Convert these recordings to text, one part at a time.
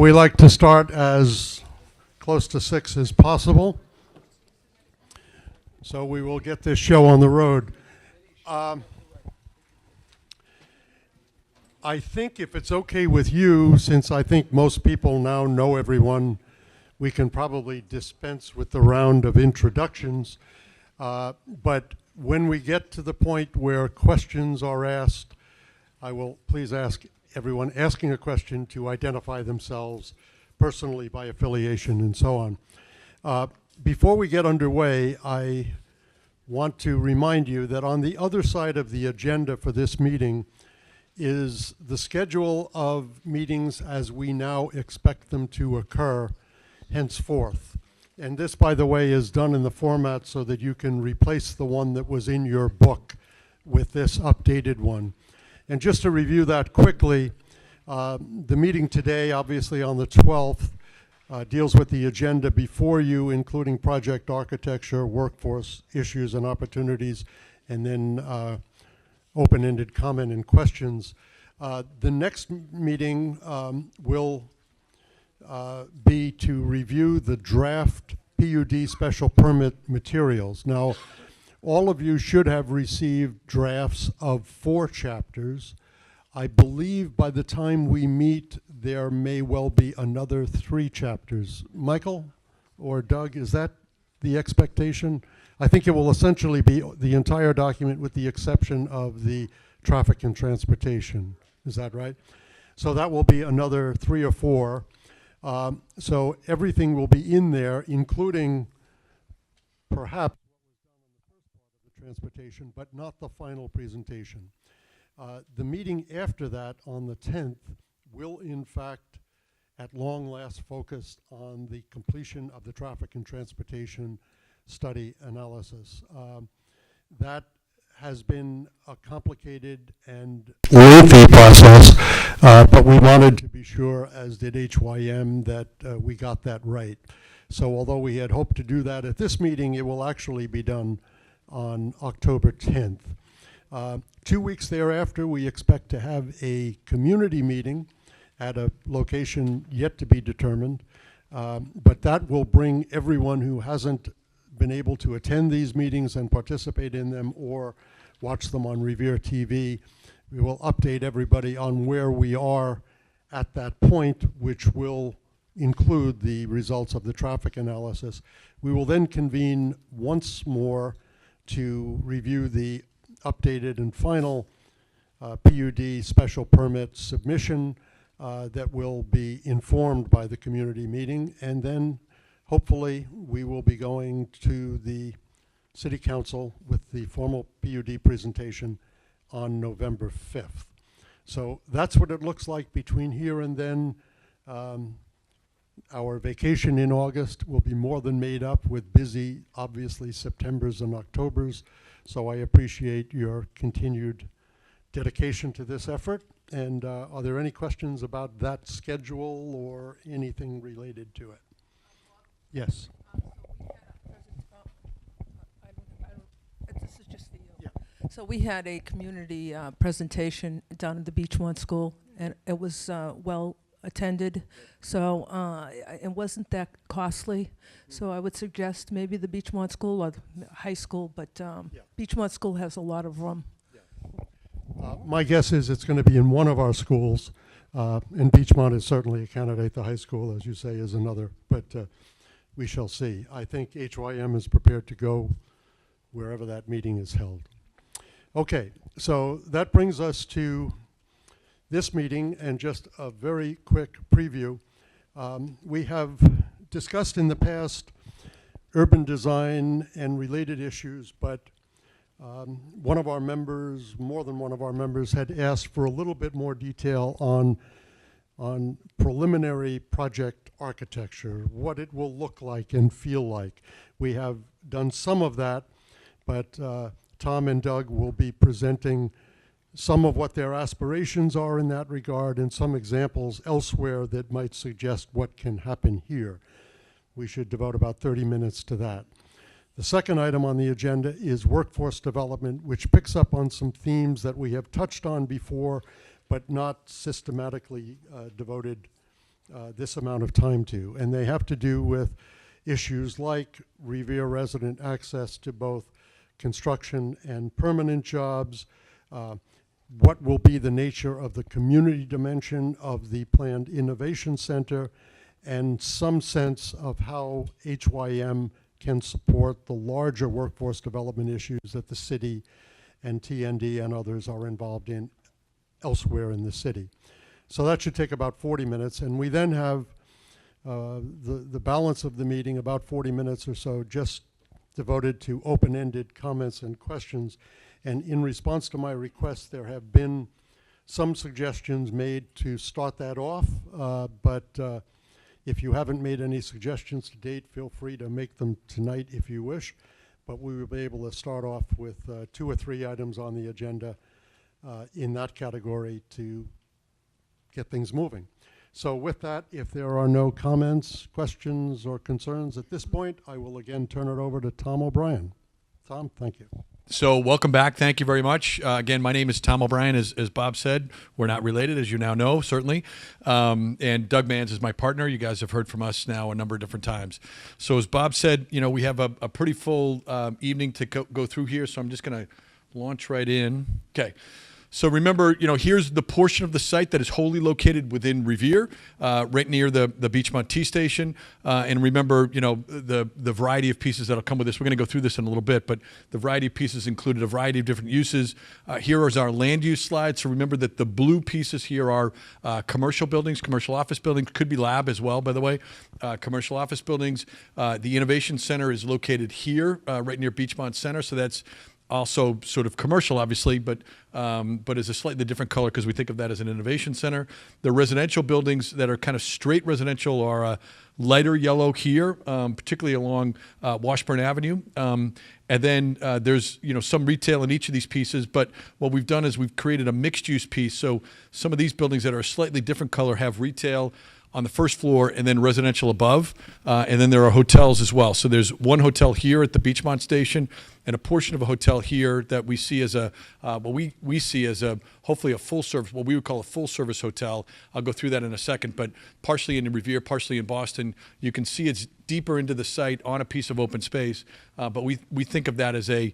We like to start as close to 6 as possible, so we will get this show on the road. I think if it's okay with you, since I think most people now know everyone, we can probably dispense with the round of introductions. But when we get to the point where questions are asked, I will please ask everyone asking a question to identify themselves personally by affiliation and so on. Before we get underway, I want to remind you that on the other side of the agenda for this meeting is the schedule of meetings as we now expect them to occur henceforth. And this, by the way, is done in the format so that you can replace the one that was in your book with this updated one. And just to review that quickly, the meeting today, obviously on the 12th, deals with the agenda before you, including project architecture, workforce issues and opportunities, and then open-ended comment and questions. The next meeting will be to review the draft PUD special permit materials. Now, all of you should have received drafts of 4 chapters. I believe by the time we meet, there may well be another 3 chapters. Michael or Doug, is that the expectation? I think it will essentially be the entire document with the exception of the traffic and transportation. Is that right? So that will be another 3 or 4. So everything will be in there, including perhaps transportation, but not the final presentation. The meeting after that on the 10th will in fact at long last focus on the completion of the traffic and transportation study analysis. That has been a complicated and lengthy process, but we wanted to be sure, as did HYM, that we got that right. So although we had hoped to do that at this meeting, it will actually be done on October 10th. 2 weeks thereafter, we expect to have a community meeting at a location yet to be determined, but that will bring everyone who hasn't been able to attend these meetings and participate in them or watch them on Revere TV. We will update everybody on where we are at that point, which will include the results of the traffic analysis. We will then convene once more to review the updated and final PUD special permit submission that will be informed by the community meeting, and then hopefully we will be going to the City Council with the formal PUD presentation on November 5th. So that's what it looks like between here and then. Our vacation in August will be more than made up with busy, obviously, Septembers and Octobers. So I appreciate your continued dedication to this effort. And are there any questions about that schedule or anything related to it? Yes. This is just the. Yeah. So we had a community presentation down at the Beachmont School, and it was well attended. So it wasn't that costly. So I would suggest maybe the Beachmont School or the high school, but Beachmont School has a lot of room. Yeah. My guess is it's going to be in one of our schools, and Beachmont is certainly a candidate. The high school, as you say, is another, but we shall see. I think HYM is prepared to go wherever that meeting is held. Okay, so that brings us to this meeting, and just a very quick preview. We have discussed in the past urban design and related issues, but one of our members, more than one of our members, had asked for a little bit more detail on preliminary project architecture, what it will look like and feel like. We have done some of that, but Tom and Doug will be presenting some of what their aspirations are in that regard and some examples elsewhere that might suggest what can happen here. We should devote about 30 minutes to that. The second item on the agenda is workforce development, which picks up on some themes that we have touched on before, but not systematically devoted this amount of time to. And they have to do with issues like Revere resident access to both construction and permanent jobs, what will be the nature of the community dimension of the planned innovation center, and some sense of how HYM can support the larger workforce development issues that the city and TND and others are involved in elsewhere in the city. So that should take about 40 minutes, and we then have the balance of the meeting, about 40 minutes or so, just devoted to open-ended comments and questions. And in response to my request, there have been some suggestions made to start that off, but if you haven't made any suggestions to date, feel free to make them tonight if you wish. But we will be able to start off with 2 or 3 items on the agenda in that category to get things moving. So with that, if there are no comments, questions, or concerns at this point, I will again turn it over to Tom O'Brien. Tom, thank you. So welcome back. Thank you very much. Again, my name is Tom O'Brien. As Bob said, we're not related, as you now know, certainly. And Doug Manns is my partner. You guys have heard from us now a number of different times. So as Bob said, we have a pretty full evening to go through here. So I'm just going to launch right in. Okay. So remember, here's the portion of the site that is wholly located within Revere, right near the Beachmont T station. And remember, the variety of pieces that'll come with this. We're going to go through this in a little bit, but the variety of pieces included a variety of different uses. Here is our land use slide. So remember that the blue pieces here are commercial buildings, commercial office buildings, could be lab as well, by the way. Commercial office buildings. The Innovation Center is located here, right near Beachmont Center. So that's also sort of commercial, obviously, but is a slightly different color because we think of that as an innovation center. The residential buildings that are kind of straight residential are lighter yellow here, particularly along Washburn Avenue. And then there's some retail in each of these pieces, but what we've done is we've created a mixed use piece. So some of these buildings that are a slightly different color have retail on the first floor and then residential above. And then there are hotels as well. So there's one hotel here at the Beachmont station and a portion of a hotel here that we see as we see as hopefully a full service, what we would call a full service hotel. I'll go through that in a second, but partially in Revere, partially in Boston. You can see it's deeper into the site on a piece of open space. But we think of that as a,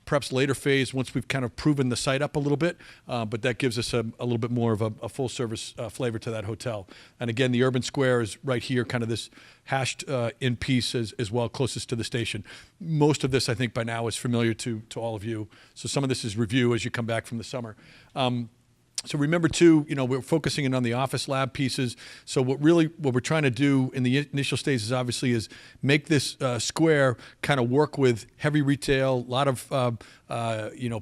perhaps later phase once we've kind of proven the site up a little bit, but that gives us a little bit more of a full service flavor to that hotel. And again, the urban square is right here, kind of this hashed in piece as well, closest to the station. Most of this, I think, by now is familiar to all of you. So some of this is review as you come back from the summer. So remember too, we're focusing in on the office lab pieces. So what we're trying to do in the initial stages, obviously, is make this square kind of work with heavy retail, a lot of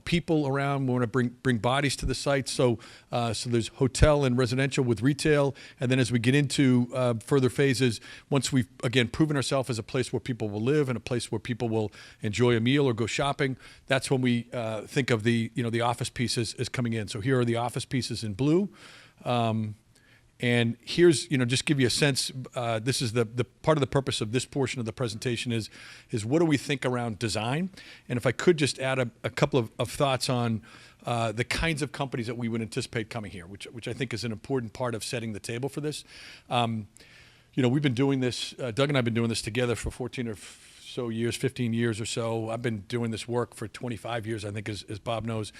people around. We want to bring bodies to the site. So there's hotel and residential with retail, and then as we get into further phases, once we've again proven ourselves as a place where people will live and a place where people will enjoy a meal or go shopping, that's when we think of the the office pieces as coming in. So here are the office pieces in blue. And here's, just give you a sense, this is the part of the purpose of this portion of the presentation is what do we think around design? And if I could just add a couple of thoughts on the kinds of companies that we would anticipate coming here, which I think is an important part of setting the table for this. We've been doing this, Doug and I have been doing this together for 14 or so years, 15 years or so. I've been doing this work for 25 years, I think, as Bob knows.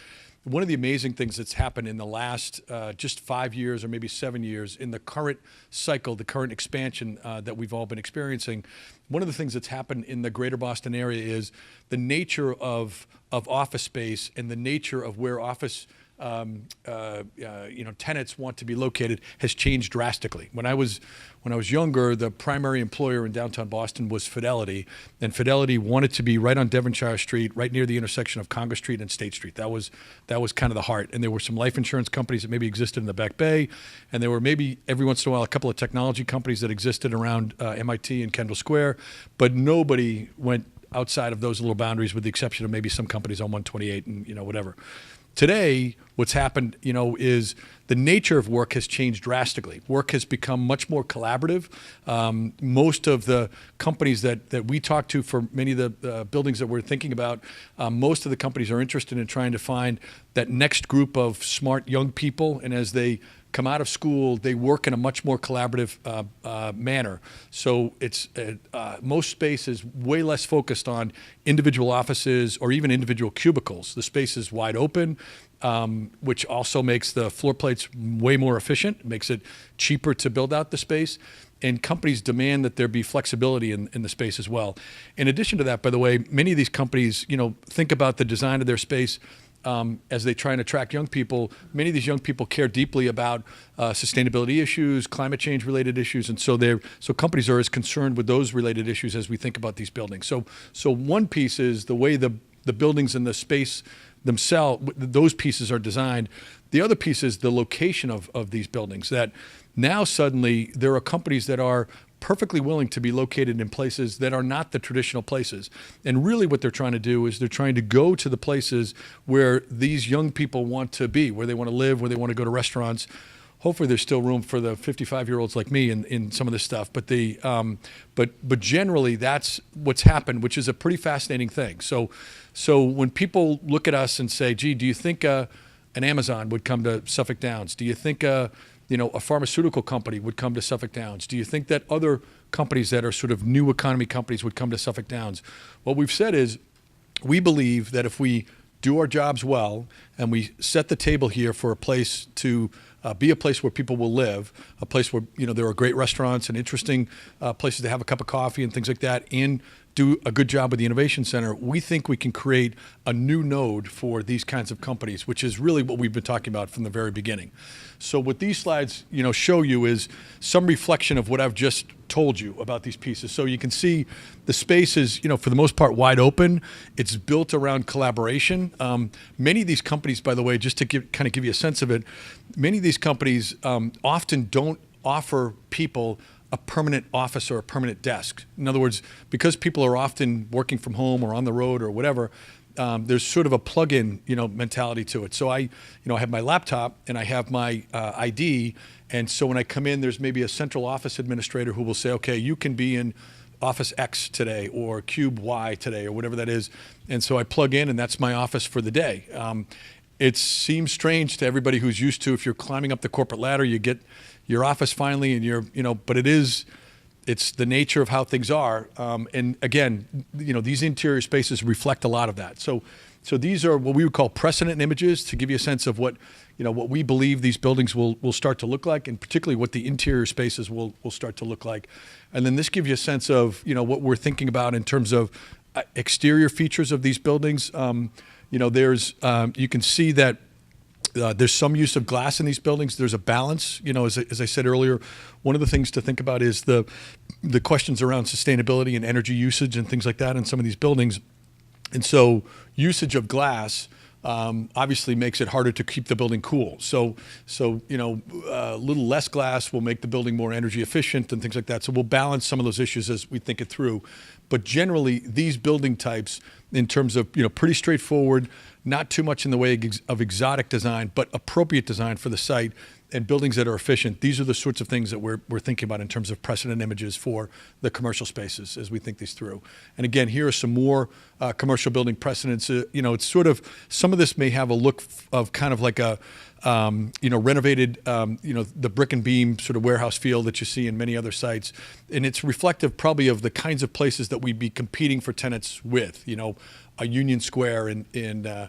One of the amazing things that's happened in the last just 5 years or maybe 7 years in the current cycle, the current expansion that we've all been experiencing, one of the things that's happened in the greater Boston area is the nature of office space and the nature of where office tenants want to be located has changed drastically. When I was younger, the primary employer in downtown Boston was Fidelity, and Fidelity wanted to be right on Devonshire Street, right near the intersection of Congress Street and State Street. That was kind of the heart. And there were some life insurance companies that maybe existed in the Back Bay, and there were maybe every once in a while a couple of technology companies that existed around MIT and Kendall Square, but nobody went outside of those little boundaries with the exception of maybe some companies on 128 and whatever. Today, what's happened, is the nature of work has changed drastically. Work has become much more collaborative. Most of the companies that we talk to for many of the buildings that we're thinking about, most of the companies are interested in trying to find that next group of smart young people, and as they come out of school, they work in a much more collaborative manner. So it's most space is way less focused on individual offices or even individual cubicles. The space is wide open, which also makes the floor plates way more efficient, makes it cheaper to build out the space. And companies demand that there be flexibility in the space as well. In addition to that, by the way, many of these companies, think about the design of their space as they try and attract young people. Many of these young people care deeply about sustainability issues, climate change related issues, and so companies are as concerned with those related issues as we think about these buildings. So one piece is the way the buildings and the space themselves, those pieces are designed. The other piece is the location of these buildings, that now suddenly there are companies that are perfectly willing to be located in places that are not the traditional places. And really what they're trying to do is they're trying to go to the places where these young people want to be, where they want to live, where they want to go to restaurants. Hopefully there's still room for the 55-year-olds like me in some of this stuff. But but generally that's what's happened, which is a pretty fascinating thing. So when people look at us and say, gee, do you think an Amazon would come to Suffolk Downs? Do you think a pharmaceutical company would come to Suffolk Downs? Do you think that other companies that are sort of new economy companies would come to Suffolk Downs? What we've said is we believe that if we do our jobs well and we set the table here for a place to be a place where people will live, a place where there are great restaurants and interesting places to have a cup of coffee and things like that, and do a good job with the Innovation Center, we think we can create a new node for these kinds of companies, which is really what we've been talking about from the very beginning. So what these slides show you is some reflection of what I've just told you about these pieces. So you can see the space is, for the most part, wide open. It's built around collaboration. Many of these companies, by the way, just to give you a sense of it, many of these companies often don't offer people a permanent office or a permanent desk. In other words, because people are often working from home or on the road or whatever, there's sort of a plug-in, mentality to it. So I have my laptop and I have my ID, and so when I come in, there's maybe a central office administrator who will say, okay, you can be in office X today or cube Y today or whatever that is, and so I plug in and that's my office for the day. It seems strange to everybody who's used to, if you're climbing up the corporate ladder, you get your office finally, and but it's the nature of how things are. And again, these interior spaces reflect a lot of that. So these are what we would call precedent images to give you a sense of what we believe these buildings will start to look like, and particularly what the interior spaces will start to look like. And then this gives you a sense of, what we're thinking about in terms of exterior features of these buildings. There's, you can see that there's some use of glass in these buildings. There's a balance. As I said earlier, one of the things to think about is the questions around sustainability and energy usage and things like that in some of these buildings. And so usage of glass obviously makes it harder to keep the building cool. So a little less glass will make the building more energy efficient and things like that. So we'll balance some of those issues as we think it through. But generally, these building types, in terms of pretty straightforward, not too much in the way of exotic design, but appropriate design for the site and buildings that are efficient. These are the sorts of things that we're thinking about in terms of precedent images for the commercial spaces as we think these through. And again, here are some more commercial building precedents. It's sort of, some of this may have a look of kind of like a renovated, the brick and beam sort of warehouse feel that you see in many other sites. And it's reflective probably of the kinds of places that we'd be competing for tenants with, a Union Square in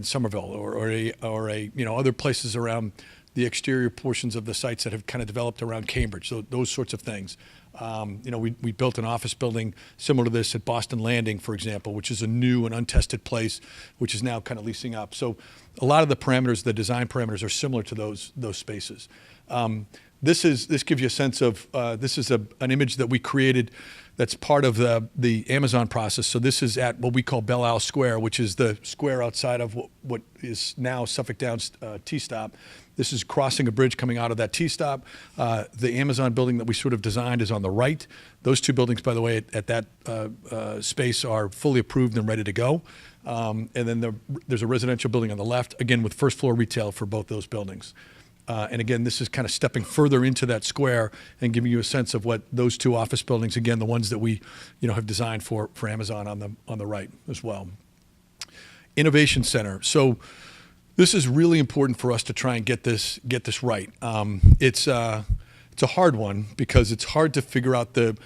Somerville or other places around the exterior portions of the sites that have kind of developed around Cambridge. So those sorts of things. We built an office building similar to this at Boston Landing, for example, which is a new and untested place, which is now kind of leasing up. So a lot of the parameters, the design parameters, are similar to those spaces. This gives you a sense of, this is an image that we created that's part of the Amazon process. So this is at what we call Belle Isle Square, which is the square outside of what is now Suffolk Downs T-stop. This is crossing a bridge coming out of that T-stop. The Amazon building that we sort of designed is on the right. Those two buildings, by the way, at that space are fully approved and ready to go. And then there's a residential building on the left, again, with first floor retail for both those buildings. And again, this is kind of stepping further into that square and giving you a sense of what those two office buildings, again, the ones that we have designed for Amazon on the right as well. Innovation Center. So This is really important for us to try and get this right. It's a hard one because it's hard to figure out the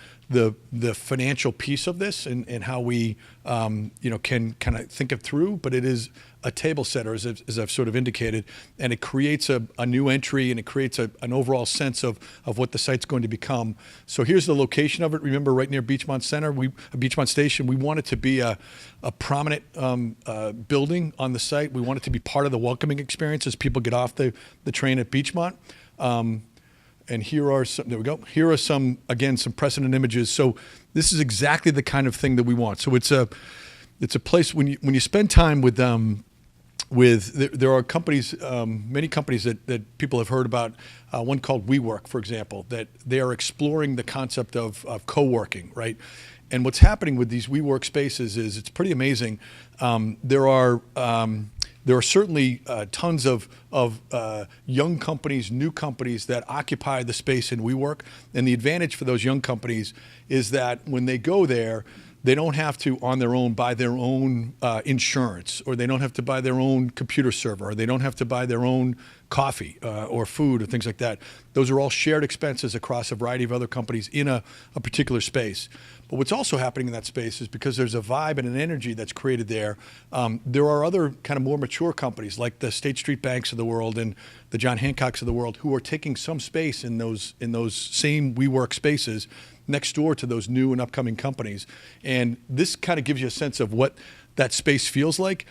financial piece of this and how we can kind of think it through. But it is a table setter, as I've sort of indicated, and it creates a new entry, and it creates an overall sense of what the site's going to become. So here's the location of it. Remember, right near Beachmont Center, Beachmont Station. We want it to be a prominent building on the site. We want it to be part of the welcoming experience as people get off the train at Beachmont. And here are some, there we go. Here are some, again, some precedent images. So this is exactly the kind of thing that we want. So it's a place when you spend time with there are companies, many companies that people have heard about. One called WeWork, for example, that they are exploring the concept of co-working, right? And what's happening with these WeWork spaces is it's pretty amazing. There are certainly tons of young companies, new companies that occupy the space in WeWork. And the advantage for those young companies is that when they go there, they don't have to, on their own, buy their own insurance, or they don't have to buy their own computer server, or they don't have to buy their own coffee or food or things like that. Those are all shared expenses across a variety of other companies in a particular space. But what's also happening in that space is because there's a vibe and an energy that's created there, there are other kind of more mature companies like the State Street Banks of the world and the John Hancocks of the world who are taking some space in those same WeWork spaces next door to those new and upcoming companies. And this kind of gives you a sense of what that space feels like.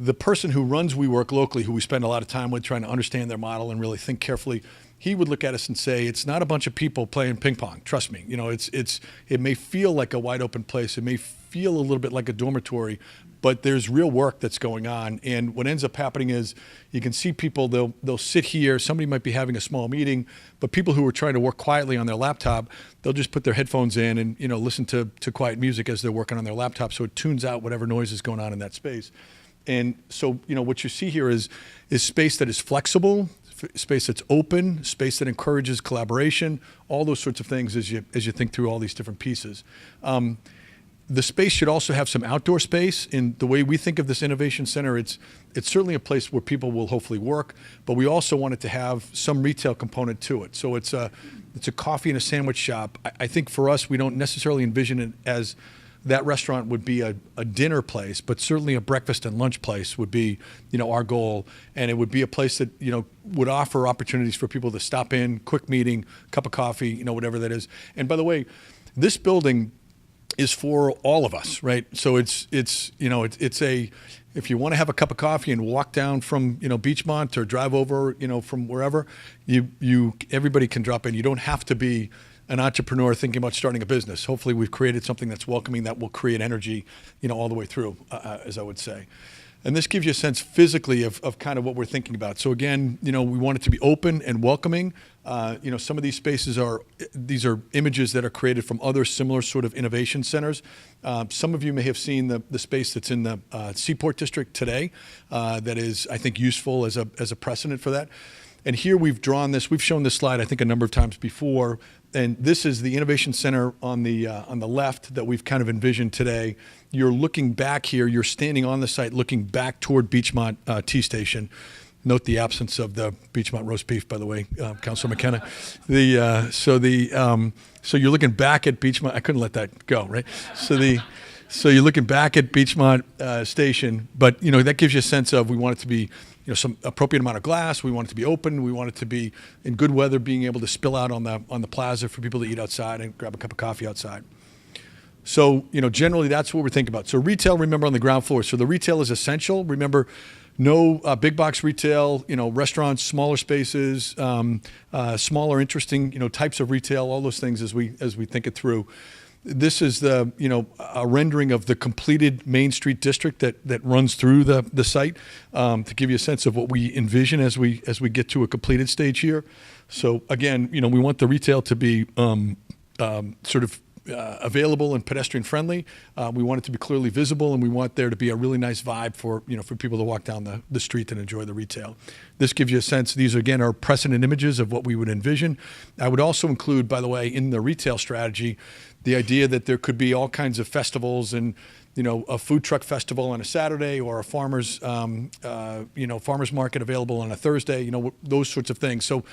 The person who runs WeWork locally, who we spend a lot of time with trying to understand their model and really think carefully, he would look at us and say, it's not a bunch of people playing ping pong. Trust me. It may feel like a wide open place. It may feel a little bit like a dormitory, but there's real work that's going on. And what ends up happening is you can see people, they'll sit here, somebody might be having a small meeting, but people who are trying to work quietly on their laptop, they'll just put their headphones in and listen to quiet music as they're working on their laptop, so it tunes out whatever noise is going on in that space. And so what you see here is space that is flexible, space that's open, space that encourages collaboration, all those sorts of things as you think through all these different pieces. The space should also have some outdoor space. In the way we think of this innovation center, it's certainly a place where people will hopefully work, but we also want it to have some retail component to it. So it's a coffee and a sandwich shop. I think for us, we don't necessarily envision it as that restaurant would be a dinner place, but certainly a breakfast and lunch place would be, our goal. And it would be a place that, would offer opportunities for people to stop in, quick meeting, cup of coffee, whatever that is. And by the way, this building is for all of us, right? So it's if you want to have a cup of coffee and walk down from, Beachmont or drive over, from wherever, everybody can drop in. You don't have to be an entrepreneur thinking about starting a business. Hopefully we've created something that's welcoming, that will create energy, all the way through, as I would say. And this gives you a sense physically of kind of what we're thinking about. So again, we want it to be open and welcoming. Some of these spaces these are images that are created from other similar sort of innovation centers. Some of you may have seen the space that's in the Seaport District today that is, I think, useful as a precedent for that. And here we've shown this slide, I think, a number of times before. And this is the Innovation Center on the left that we've kind of envisioned today. You're looking back here. You're standing on the site looking back toward Beachmont T Station. Note the absence of the Beachmont roast beef, by the way, Councilor McKenna. So you're looking back at Beachmont. I couldn't let that go, right? So you're looking back at Beachmont Station, but that gives you a sense of we want it to be some appropriate amount of glass. We want it to be open. We want it to be in good weather, being able to spill out on the plaza for people to eat outside and grab a cup of coffee outside. So, generally that's what we're thinking about. So retail, remember, on the ground floor. So the retail is essential. Remember, no big box retail, restaurants, smaller spaces, smaller, interesting, types of retail, all those things as we think it through. This is a rendering of the completed Main Street district that runs through the site to give you a sense of what we envision as we get to a completed stage here. So again, we want the retail to be sort of available and pedestrian friendly. We want it to be clearly visible, and we want there to be a really nice vibe for people to walk down the street and enjoy the retail. This gives you a sense. These again are precedent images of what we would envision. I would also include, by the way, in the retail strategy, the idea that there could be all kinds of festivals and a food truck festival on a Saturday or a farmer's market available on a Thursday, those sorts of things. So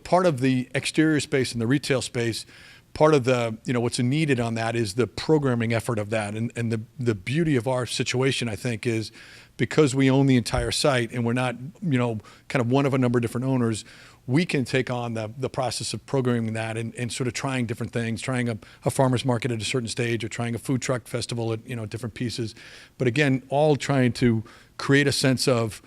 part of the exterior space and the retail space, part of the, what's needed on that is the programming effort of that. And the beauty of our situation, I think, is because we own the entire site and we're not, kind of one of a number of different owners, we can take on the process of programming that and sort of trying different things, trying a farmer's market at a certain stage or trying a food truck festival at, different pieces. But again, all trying to create a sense of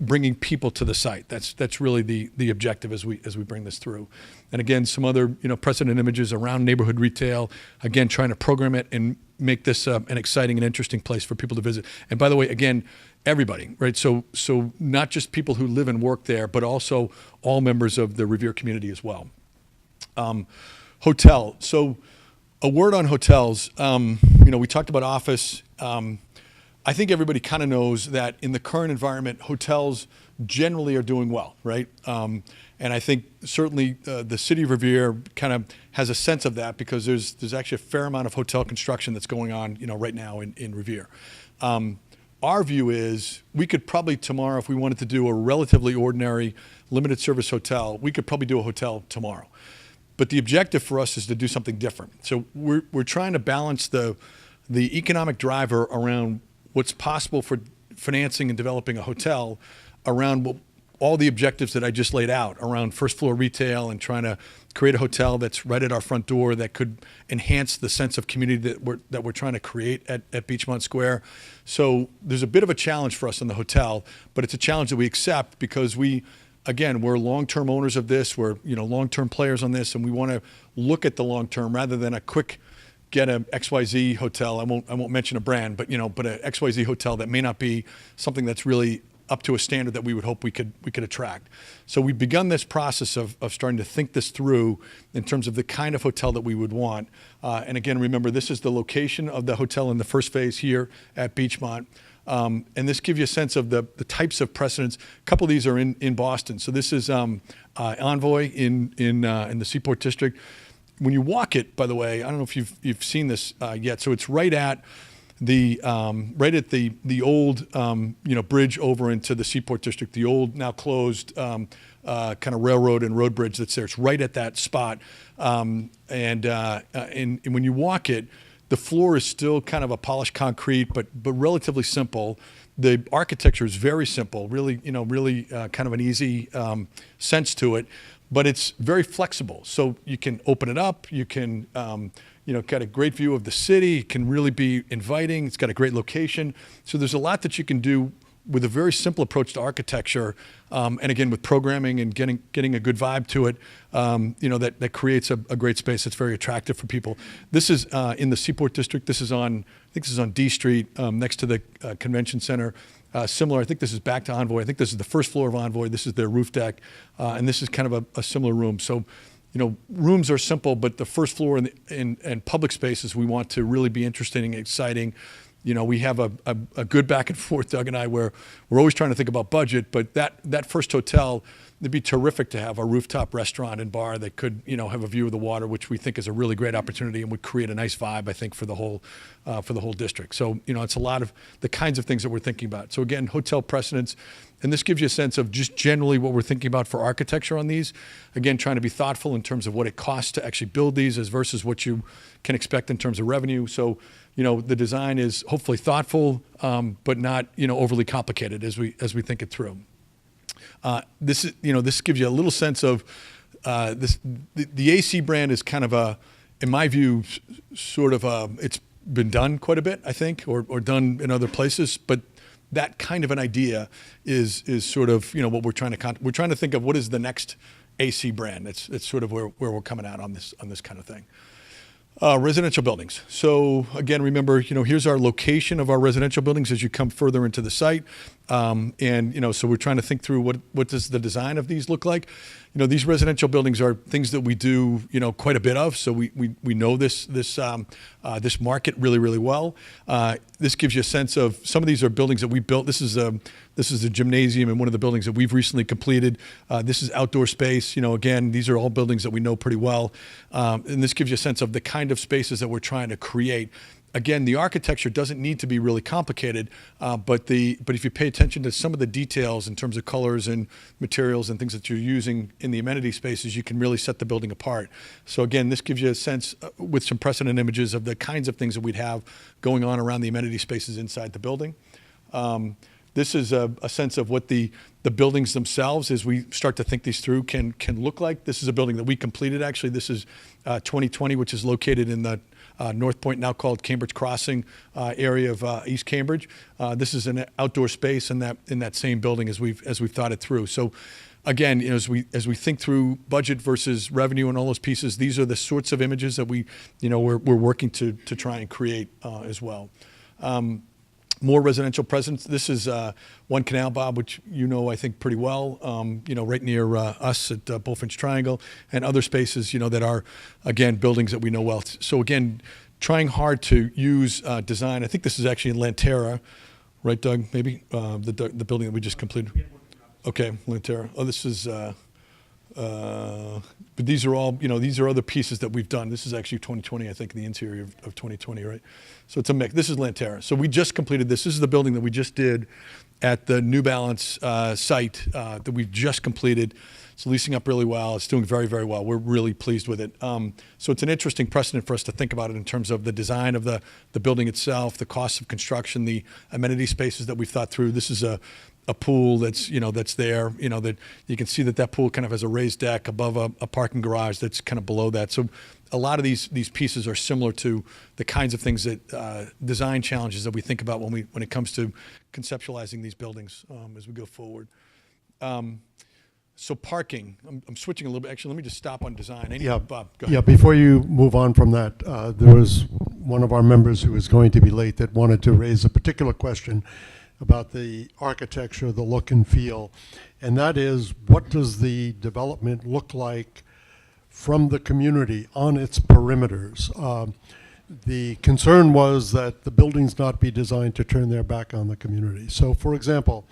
bringing people to the site. That's really the objective as we bring this through. And again, some other, precedent images around neighborhood retail, again, trying to program it and make this an exciting and interesting place for people to visit. And by the way, again, everybody, right? So not just people who live and work there, but also all members of the Revere community as well. Hotel. So a word on hotels. We talked about office. I think everybody kind of knows that in the current environment, hotels generally are doing well, right? And I think certainly the city of Revere kind of has a sense of that because there's actually a fair amount of hotel construction that's going on, right now in Revere. Our view is we could probably tomorrow, if we wanted to do a relatively ordinary limited service hotel, we could probably do a hotel tomorrow. But the objective for us is to do something different. So we're trying to balance the economic driver around what's possible for financing and developing a hotel around all the objectives that I just laid out around first floor retail and trying to create a hotel that's right at our front door that could enhance the sense of community that we're trying to create at Beachmont Square. So there's a bit of a challenge for us in the hotel, but it's a challenge that we accept because we're long-term owners of this. We're, long-term players on this, and we want to look at the long-term rather than a quick get a XYZ hotel. I won't mention a brand, but but a XYZ hotel that may not be something that's really up to a standard that we would hope we could attract. So we've begun this process of starting to think this through in terms of the kind of hotel that we would want. And again, remember, this is the location of the hotel in the first phase here at Beachmont. And this gives you a sense of the types of precedents. A couple of these are in Boston. So this is Envoy in the Seaport District. When you walk it, by the way, I don't know if you've seen this yet. So it's right at the old bridge over into the Seaport District, the old now closed kind of railroad and road bridge that's there. It's right at that spot, and when you walk it, the floor is still kind of a polished concrete, but relatively simple. The architecture is very simple, really kind of an easy sense to it. But it's very flexible. So you can open it up. You can, got a great view of the city. It can really be inviting. It's got a great location. So there's a lot that you can do with a very simple approach to architecture. And again, with programming and getting a good vibe to it, that creates a great space that's very attractive for people. This is in the Seaport District. I think this is on D Street next to the convention center. Similar, I think this is back to Envoy. I think this is the first floor of Envoy. This is their roof deck. And this is kind of a similar room. So, rooms are simple, but the first floor and public spaces we want to really be interesting and exciting. We have a good back and forth, Doug and I, where we're always trying to think about budget, but that first hotel, it'd be terrific to have a rooftop restaurant and bar that could, have a view of the water, which we think is a really great opportunity and would create a nice vibe, I think, for the whole district. So, it's a lot of the kinds of things that we're thinking about. So again, hotel precedents, and this gives you a sense of just generally what we're thinking about for architecture on these. Again, trying to be thoughtful in terms of what it costs to actually build these as versus what you can expect in terms of revenue. So, the design is hopefully thoughtful, but not, overly complicated as we think it through. This gives you a little sense of this. The AC brand is kind of in my view, sort of it's been done quite a bit, I think, or done in other places. But that kind of an idea is sort of what we're trying to think of. What is the next AC brand? It's sort of where we're coming out on this kind of thing. Residential buildings. So again, remember, here's our location of our residential buildings as you come further into the site. So we're trying to think through what does the design of these look like. These residential buildings are things that we do, quite a bit of. So we know this market really, really well. This gives you a sense of some of these are buildings that we built. This is a gymnasium in one of the buildings that we've recently completed. This is outdoor space. Again, these are all buildings that we know pretty well. And this gives you a sense of the kind of spaces that we're trying to create. again, the architecture doesn't need to be really complicated, but if you pay attention to some of the details in terms of colors and materials and things that you're using in the amenity spaces, you can really set the building apart. So again, this gives you a sense with some precedent images of the kinds of things that we'd have going on around the amenity spaces inside the building. This is a sense of what the buildings themselves, as we start to think these through, can look like. This is a building that we completed, actually. This is 2020, which is located in the North Point, now called Cambridge Crossing area of East Cambridge. This is an outdoor space in that same building as we've thought it through. So again, you know, as we think through budget versus revenue and all those pieces, these are the sorts of images that we're working to try and create as well. More residential presence. This is One Canal, Bob, which you know, I think, pretty well, right near us at Bullfinch Triangle, and other spaces, that are, again, buildings that we know well. So again, trying hard to use design. I think this is actually in Lantera, right, Doug, maybe? The building that we just completed. Okay, Lantera. Oh, this is... but these are all, these are other pieces that we've done. This is actually 2020, I think, in the interior of 2020, right? So it's a mix. This is Lantera. So we just completed this. This is the building that we just did at the New Balance site that we've just completed. It's leasing up really well. It's doing very, very well. We're really pleased with it. So it's an interesting precedent for us to think about it in terms of the design of the building itself, the cost of construction, the amenity spaces that we've thought through. This is a pool that's there, that you can see that pool kind of has a raised deck above a parking garage that's kind of below that. So a lot of these pieces are similar to the kinds of things that design challenges that we think about when it comes to conceptualizing these buildings as we go forward. So parking, I'm switching a little bit. Actually, let me just stop on design. Bob, go ahead. Yeah, before you move on from that, there was one of our members who was going to be late that wanted to raise a particular question about the architecture, the look and feel, and that is, what does the development look like from the community on its perimeters? The concern was that the buildings not be designed to turn their back on the community. So, for example,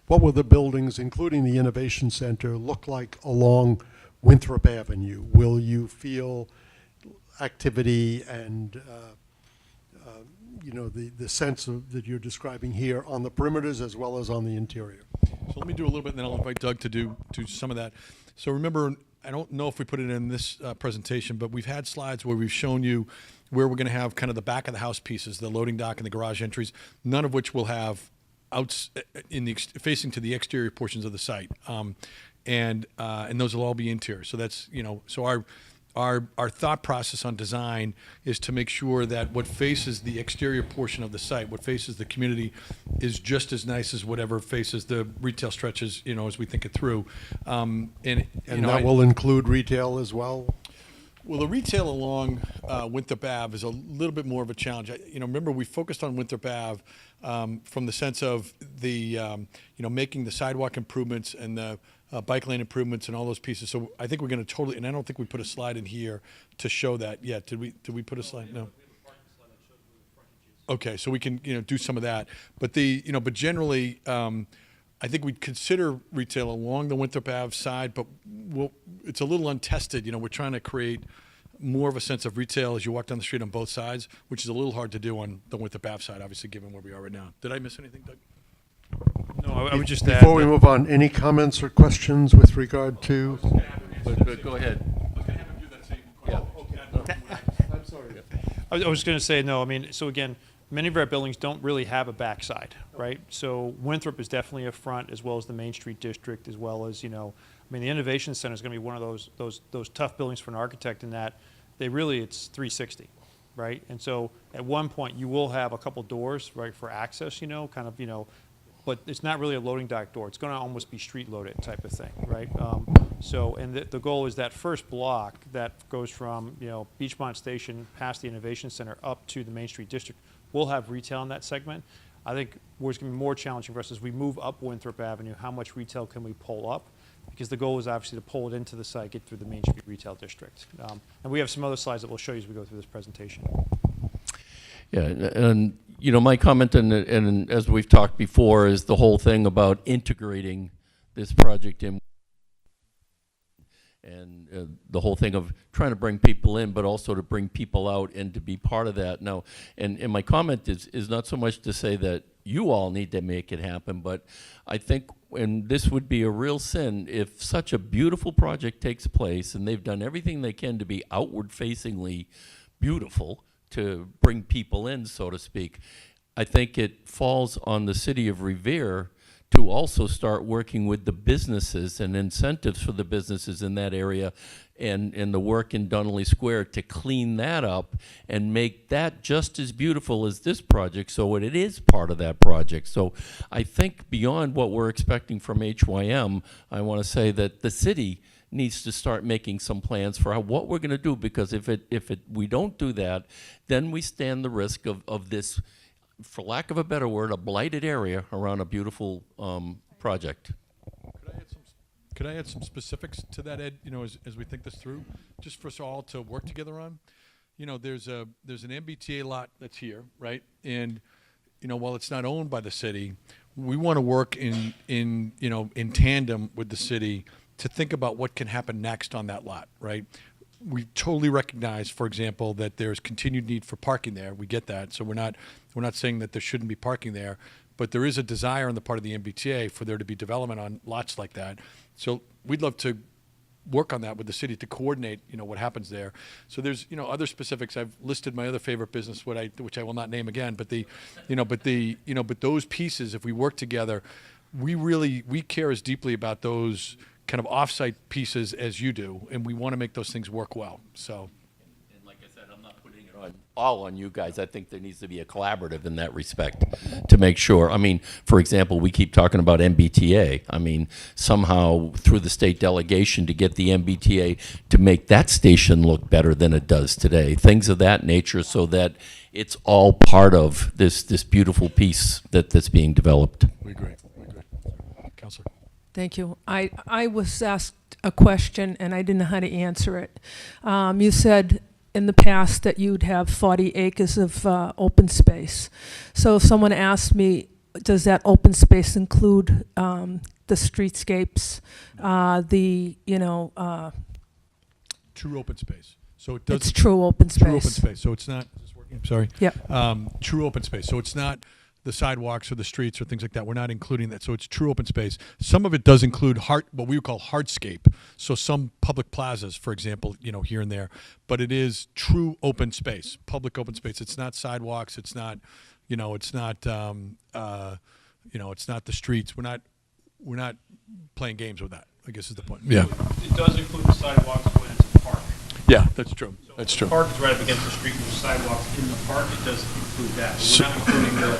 what will the buildings, including the Innovation Center, look like along Winthrop Avenue? Will you feel activity and the sense that you're describing here on the perimeters as well as on the interior? So let me do a little bit, and then I'll invite Doug to do some of that. So remember, I don't know if we put it in this presentation, but we've had slides where we've shown you where we're going to have kind of the back of the house pieces, the loading dock and the garage entries, none of which will have facing to the exterior portions of the site, and those will all be interior. So that's so our thought process on design is to make sure that what faces the exterior portion of the site, what faces the community, is just as nice as whatever faces the retail stretches, as we think it through. And that will include retail as well? Well, the retail along Winthrop Ave is a little bit more of a challenge. Remember, we focused on Winthrop Ave from the sense of the, making the sidewalk improvements and the bike lane improvements and all those pieces. So I think we're going to and I don't think we put a slide in here to show that yet. Did we put a slide? No. Okay, so we can do some of that. But but generally, I think we'd consider retail along the Winthrop Ave side, but it's a little untested. We're trying to create more of a sense of retail as you walk down the street on both sides, which is a little hard to do on the Winthrop Ave side, obviously, given where we are right now. Did I miss anything, Doug? No, I would just add. Before we move on, any comments or questions with regard to? But go ahead. I was going to have him do that same question. Oh, okay. I'm sorry. I was going to say, no, so again, many of our buildings don't really have a backside, right? So Winthrop is definitely a front, as well as the Main Street District, as well as, the Innovation Center is going to be one of those tough buildings for an architect in that it's 360, right? And so at one point you will have a couple doors, right, for access, but it's not really a loading dock door. It's going to almost be street loaded type of thing, right? And the goal is that first block that goes from, Beachmont Station past the Innovation Center up to the Main Street District will have retail in that segment. I think what's going to be more challenging for us as we move up Winthrop Avenue, how much retail can we pull up? Because the goal is obviously to pull it into the site, get through the Main Street Retail District. And we have some other slides that we'll show you as we go through this presentation. Yeah, and my comment, and as we've talked before, is the whole thing about integrating this project in. and the whole thing of trying to bring people in, but also to bring people out and to be part of that. Now, and my comment is not so much to say that you all need to make it happen, but I think, and this would be a real sin, if such a beautiful project takes place and they've done everything they can to be outward-facingly beautiful, to bring people in, so to speak, I think it falls on the city of Revere to also start working with the businesses and incentives for the businesses in that area and the work in Donnelly Square to clean that up and make that just as beautiful as this project, so it is part of that project. So I think beyond what we're expecting from HYM, I want to say that the city needs to start making some plans for what we're going to do, because if we don't do that, then we stand the risk of this, for lack of a better word, a blighted area around a beautiful project. Could I add some specifics to that, Ed? You know, as we think this through, just for us all to work together on. You know, there's an MBTA lot that's here, right? And you know, while it's not owned by the city, we want to work in tandem with the city to think about what can happen next on that lot, right? We totally recognize, for example, that there's continued need for parking there. We get that, so we're not saying that there shouldn't be parking there, but there is a desire on the part of the MBTA for there to be development on lots like that. So we'd love to work on that with the city to coordinate, you know, what happens there. So there's, you know, other specifics. I've listed my other favorite business, which I will not name again, but those pieces, if we work together, we care as deeply about those kind of offsite pieces as you do, and we want to make those things work well. So, and like I said, I'm not putting it all on you guys. I think there needs to be a collaborative in that respect to make sure. I mean, for example, we keep talking about MBTA. I mean, somehow through the state delegation to get the MBTA to make that station look better than it does today. Things of that nature, so that it's all part of this beautiful piece that's being developed. we agree. Councilor. Thank you. I was asked a question and I didn't know how to answer it. You said in the past that you'd have 40 acres of open space. So if someone asked me, does that open space include the streetscapes, True open space. So it does. It's true open space. True open space. So it's not. Is this working? I'm sorry. Yep. True open space. So it's not the sidewalks or the streets or things like that. We're not including that. So it's true open space. Some of it does include what we would call hardscape. So some public plazas, for example, you know, here and there. But it is true open space, public open space. It's not sidewalks. It's not, it's not, it's not the streets. We're not playing games with that, I guess is the point. Yeah. It does include the sidewalks when it's a park. Yeah, that's true. So That's if true. the park is right up against the street and there's sidewalks in the park, it does include that. But we're not including the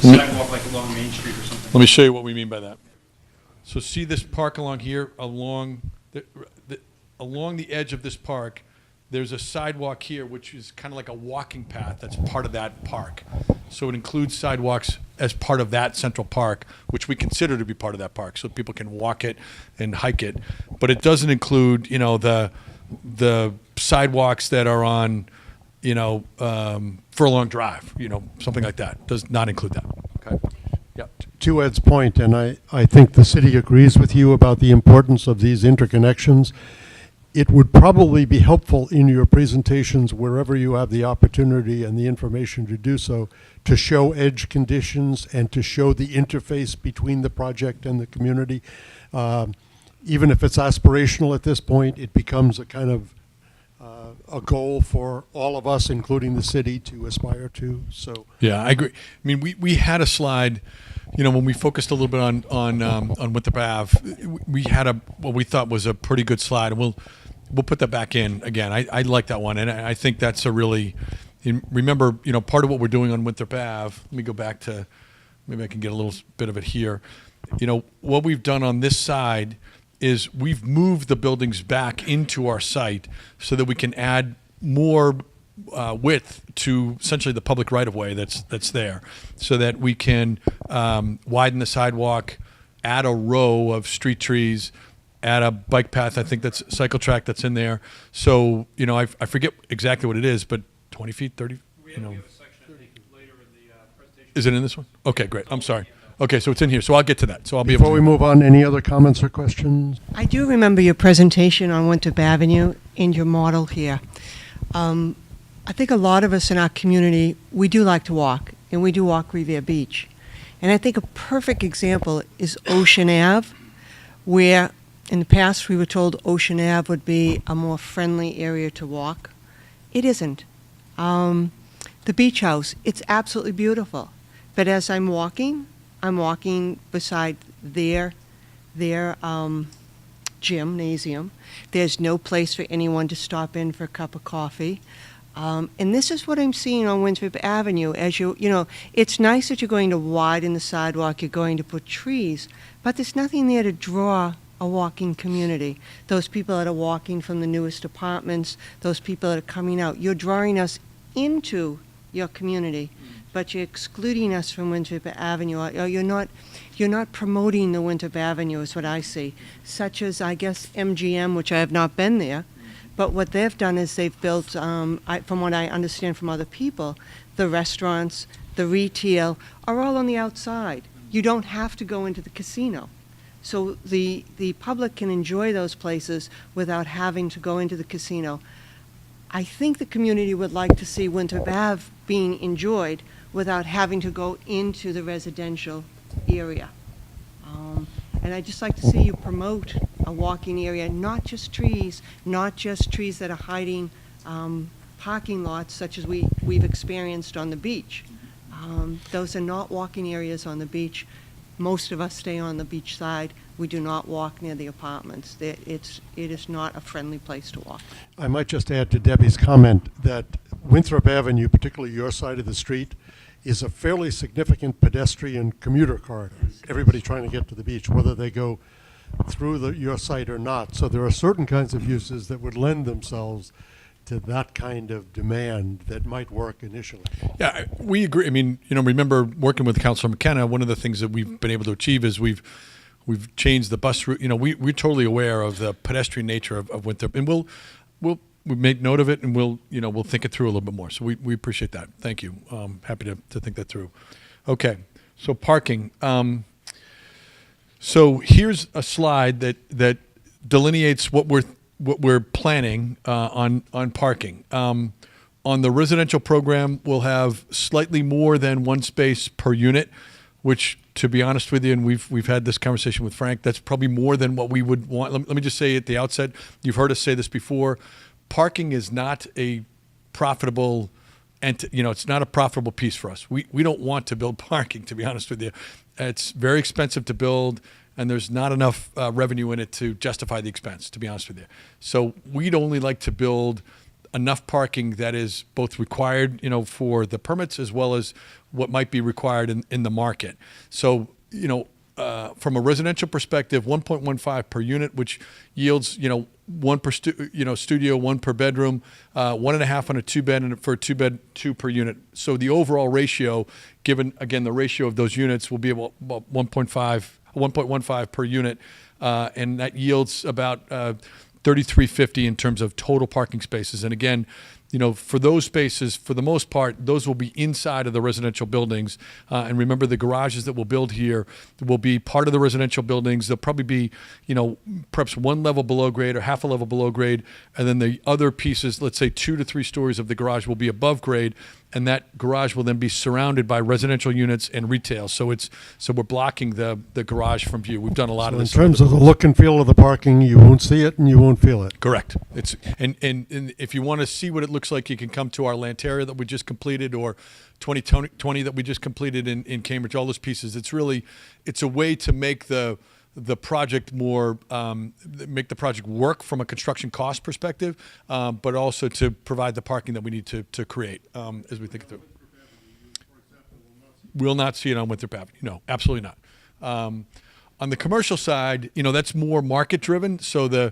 sidewalk like along Main Street or something. Let me show you what we mean by that. So see this park along here, along the edge of this park, there's a sidewalk here, which is kind of like a walking path that's part of that park. So it includes sidewalks as part of that central park, which we consider to be part of that park, so people can walk it and hike it. But it doesn't include, the sidewalks that are on, Furlong Drive, something like that. Does not include that. Okay. Yeah. To Ed's point, and I think the city agrees with you about the importance of these interconnections, it would probably be helpful in your presentations, wherever you have the opportunity and the information to do so, to show edge conditions and to show the interface between the project and the community. Even if it's aspirational at this point, it becomes a kind of a goal for all of us, including the city, to aspire to. So yeah, I agree. I mean, we had a slide, when we focused a little bit on Winthrop Ave, we had what we thought was a pretty good slide, and we'll put that back in again. I like that one, and I think that's a really, remember, part of what we're doing on Winthrop Ave. Let me go back to, maybe I can get a little bit of it here. What we've done on this side is we've moved the buildings back into our site so that we can add more width to essentially the public right-of-way that's there, so that we can widen the sidewalk, add a row of street trees, add a bike path. I think that's cycle track that's in there. So, I forget exactly what it is, but 20 feet, 30, We have a section, I think, later in the presentation. Is it in this one? Okay, great. I'm sorry. Okay, so it's in here. So I'll get to that. So I'll be able Before to. we move on, any other comments or questions? I do remember your presentation on Winthrop Avenue and your model here. I think a lot of us in our community, we do like to walk, and we do walk Revere Beach. And I think a perfect example is Ocean Ave, where in the past we were told Ocean Ave would be a more friendly area to walk. It isn't. The beach house, it's absolutely beautiful. But as I'm walking beside their gymnasium. There's no place for anyone to stop in for a cup of coffee. And this is what I'm seeing on Winthrop Avenue. As you know, it's nice that you're going to widen the sidewalk, you're going to put trees, but there's nothing there to draw a walking community. Those people that are walking from the newest apartments, those people that are coming out, you're drawing us into your community, but you're excluding us from Winthrop Avenue. Or you're not promoting the Winthrop Avenue is what I see, such as, I guess, MGM, which I have not been there. But what they've done is they've built, from what I understand from other people, the restaurants, the retail are all on the outside. You don't have to go into the casino. So the public can enjoy those places without having to go into the casino. I think the community would like to see Winthrop Ave being enjoyed without having to go into the residential area. And I'd just like to see you promote a walking area, not just trees that are hiding parking lots such as we've experienced on the beach. Those are not walking areas on the beach. Most of us stay on the beach side. We do not walk near the apartments. It is not a friendly place to walk. I might just add to Debbie's comment that Winthrop Avenue, particularly your side of the street, is a fairly significant pedestrian commuter corridor. Everybody trying to get to the beach, whether they go through your site or not. So there are certain kinds of uses that would lend themselves to that kind of demand that might work initially. Yeah, we agree. I mean, remember working with Councilor McKenna, one of the things that we've been able to achieve is we've changed the bus route. We're totally aware of the pedestrian nature of Winthrop, and we'll make note of it, and we'll think it through a little bit more. So we appreciate that. Thank you. Happy to think that through. Okay, so parking. So here's a slide that delineates what we're planning on parking. On the residential program, we'll have slightly more than one space per unit, which, to be honest with you, and we've had this conversation with Frank, that's probably more than what we would want. Let me just say at the outset, you've heard us say this before, parking is not a profitable, it's not a profitable piece for us. We don't want to build parking, to be honest with you. It's very expensive to build, and there's not enough revenue in it to justify the expense, to be honest with you. So we'd only like to build enough parking that is both required, for the permits as well as what might be required in the market. So, from a residential perspective, 1.15 per unit, which yields, one per studio, one per bedroom, 1.5 on a 2-bed, and for a 2-bed, 2 per unit. So the overall ratio, given again the ratio of those units, will be about 1.15 per unit, and that yields about 3,350 in terms of total parking spaces. And again, for those spaces, for the most part, those will be inside of the residential buildings. And remember, the garages that we'll build here will be part of the residential buildings. They'll probably be, perhaps one level below grade or half a level below grade. And then the other pieces, let's say 2 to 3 stories of the garage will be above grade. And that garage will then be surrounded by residential units and retail. So we're blocking the garage from view. We've done a lot of In this. terms of the look and feel of the parking, you won't see it and you won't feel it. Correct. It's and if you want to see what it looks like, you can come to our Lanteria that we just completed, or 2020 that we just completed in Cambridge. All those pieces. It's a way to make the project more, make the project work from a construction cost perspective, but also to provide the parking that we need to create as we think it through. We'll not see it on Winthrop Avenue. No, absolutely not. On the commercial side, that's more market driven. So the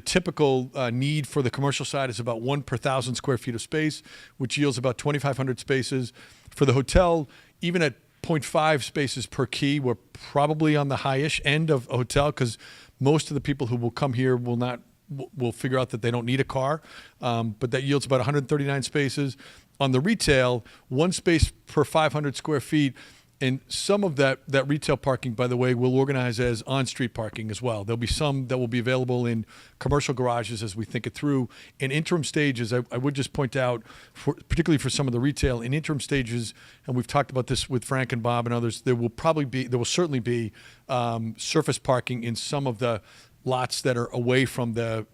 typical need for the commercial side is about 1 per 1,000 square feet of space, which yields about 2,500 spaces. For the hotel, even at 0.5 spaces per key, we're probably on the high-ish end of a hotel, because most of the people who will come here will figure out that they don't need a car, but that yields about 139 spaces. On the retail, 1 space per 500 square feet, And some of that retail parking, by the way, we'll organize as on-street parking as well. There'll be some that will be available in commercial garages as we think it through. In interim stages, I would just point out, particularly for some of the retail, in interim stages, and we've talked about this with Frank and Bob and others, there will certainly be surface parking in some of the lots that are away from the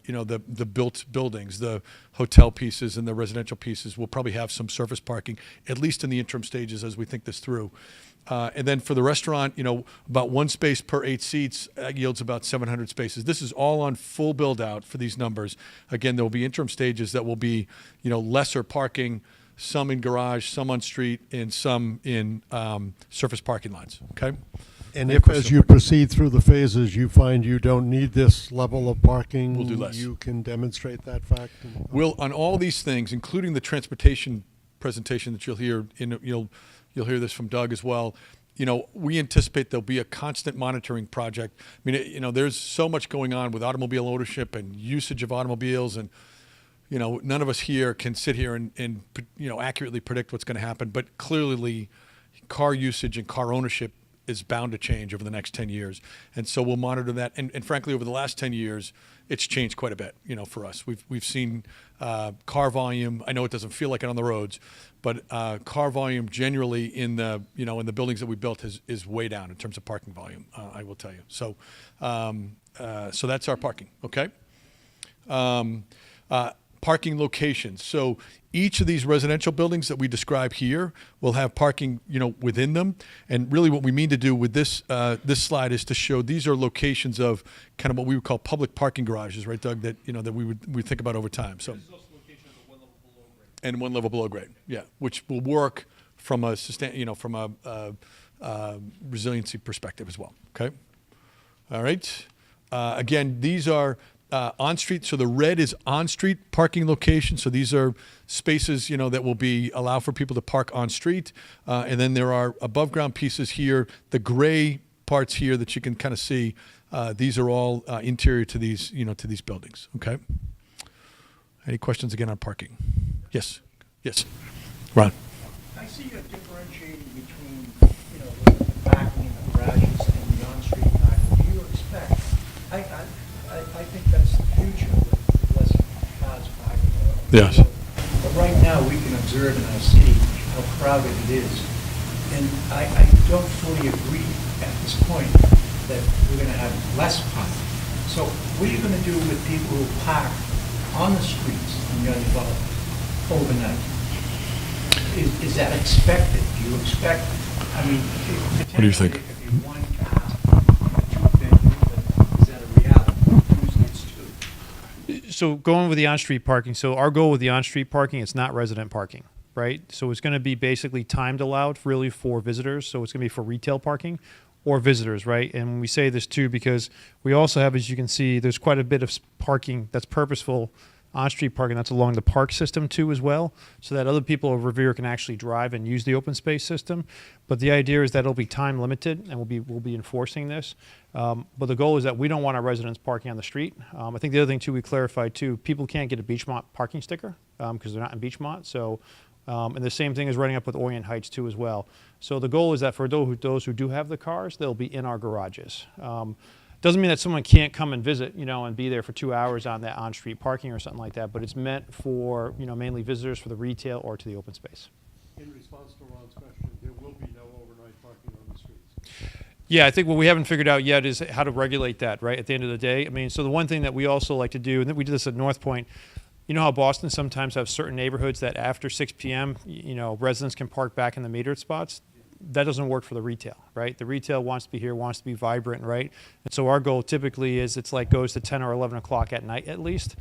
built buildings. The hotel pieces and the residential pieces will probably have some surface parking, at least in the interim stages as we think this through. And then for the restaurant, about 1 space per 8 seats yields about 700 spaces. This is all on full build out for these numbers. Again, there will be interim stages that will be, lesser parking, some in garage, some on street, and some in surface parking lots. Okay. And if, as you proceed through the phases, you find you don't need this level of parking, We'll do less. you can demonstrate that fact? We'll, on all these things, including the transportation presentation that you'll hear, you'll hear this from Doug as well. We anticipate there'll be a constant monitoring project. I mean, there's so much going on with automobile ownership and usage of automobiles, and none of us here can sit here and accurately predict what's going to happen. But clearly, car usage and car ownership is bound to change over the next 10 years. And so we'll monitor that. And frankly, over the last 10 years, it's changed quite a bit, for us. We've seen car volume. I know it doesn't feel like it on the roads, but car volume generally in the buildings that we built is way down in terms of parking volume, I will tell you. So so that's our parking, okay? Parking locations. So each of these residential buildings that we describe here will have parking, within them. And really what we mean to do with this this slide is to show these are locations of kind of what we would call public parking garages, right, Doug, that that we think about over time. So and 1 level below grade, yeah, which will work from a resiliency perspective as well. Okay, all right. Again, these are on-street. So the red is on-street parking location. So these are spaces, that will allow for people to park on street. And then there are above-ground pieces here. The gray parts here that you can kind of see. These are all interior to these, to these buildings. Okay. Any questions again on parking? Yes. Yes. Ron. I see you differentiating between, the parking in the garages and the on-street parking. Do you expect? I think that's the future with less cars parking. Yes. But right now, we can observe in our city how crowded it is. And I don't fully agree at this point that we're going to have less parking. So what are you going to do with people who park on the streets in Young Development overnight? Is that expected? Do you expect, What do you think? It could be 1 car in a 2-bedroom, but is that a reality? Usually it's 2. So going with the on-street parking, so our goal with the on-street parking, it's not resident parking, right? So it's going to be basically timed allowed really for visitors. So it's going to be for retail parking or visitors, right? And when we say this too, because we also have, as you can see, there's quite a bit of parking that's purposeful on-street parking that's along the park system too as well, so that other people of Revere can actually drive and use the open space system. But the idea is that it'll be time limited, and we'll be enforcing this. But the goal is that we don't want our residents parking on the street. I think the other thing too, we clarified too, people can't get a Beachmont parking sticker because they're not in Beachmont. So, and the same thing is running up with Orient Heights too as well. So the goal is that for those who do have the cars, they'll be in our garages. Doesn't mean that someone can't come and visit, and be there for 2 hours on that on-street parking or something like that, but it's meant for, mainly visitors for the retail or to the open space. In response to Ron's question, there will be no overnight parking on the streets. Yeah, I think what we haven't figured out yet is how to regulate that, right, at the end of the day. So the one thing that we also like to do, and we did this at North Point, how Boston sometimes have certain neighborhoods that after 6 p.m., residents can park back in the metered spots. That doesn't work for the retail, right? The retail wants to be here, wants to be vibrant, right? And so our goal typically is goes to 10 or 11 o'clock at night at least.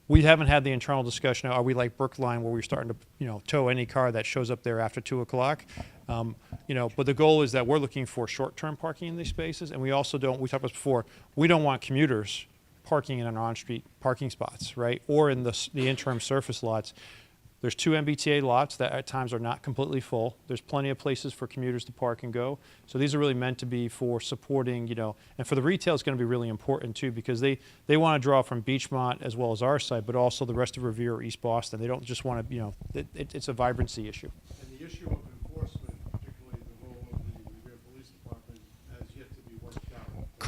We haven't had the internal discussion, are we like Brookline where we're starting to, tow any car that shows up there after 2 o'clock? But the goal is that we're looking for short-term parking in these spaces, and we also we talked about this before, we don't want commuters parking in our on-street parking spots, right? Or in the interim surface lots. There's 2 MBTA lots that at times are not completely full. There's plenty of places for commuters to park and go. So these are really meant to be for supporting, and for the retail it's going to be really important too, because they want to draw from Beachmont as well as our site, but also the rest of Revere or East Boston. They don't just want to, it's a vibrancy issue. And the issue of enforcement, particularly the role of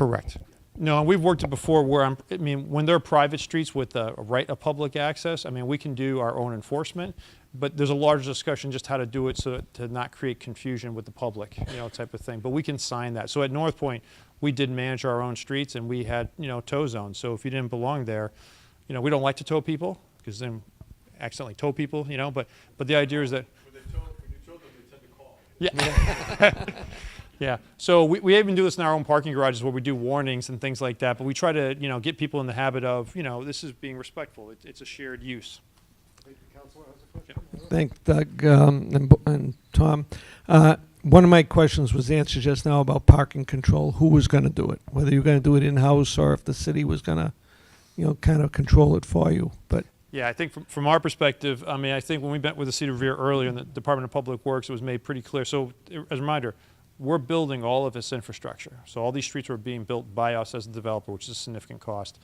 Correct. No, and we've worked it before where I mean, when they're private streets with a right of public access, I mean, we can do our own enforcement, but there's a large discussion just how to do it so to not create confusion with the public, type of thing. But we can sign that. So at North Point, we did manage our own streets and we had, tow zones. So if you didn't belong there, we don't like to tow people because then accidentally tow people, but the idea is that. When you tow them, they tend to call. Yeah. Yeah, so we even do this in our own parking garages where we do warnings and things like that, but we try to, get people in the habit of, this is being respectful. It's a shared use. Thank Doug and Tom. One of my questions was answered just now about parking control. Who was going to do it? Whether you're going to do it in-house or if the city was going to, kind of control it for you. But Yeah, I think from our perspective, I mean, I think when we met with the City of Revere earlier in the Department of Public Works, it was made pretty clear. So as a reminder, we're building all of this infrastructure. So all these streets were being built by us as a developer, which is a significant cost.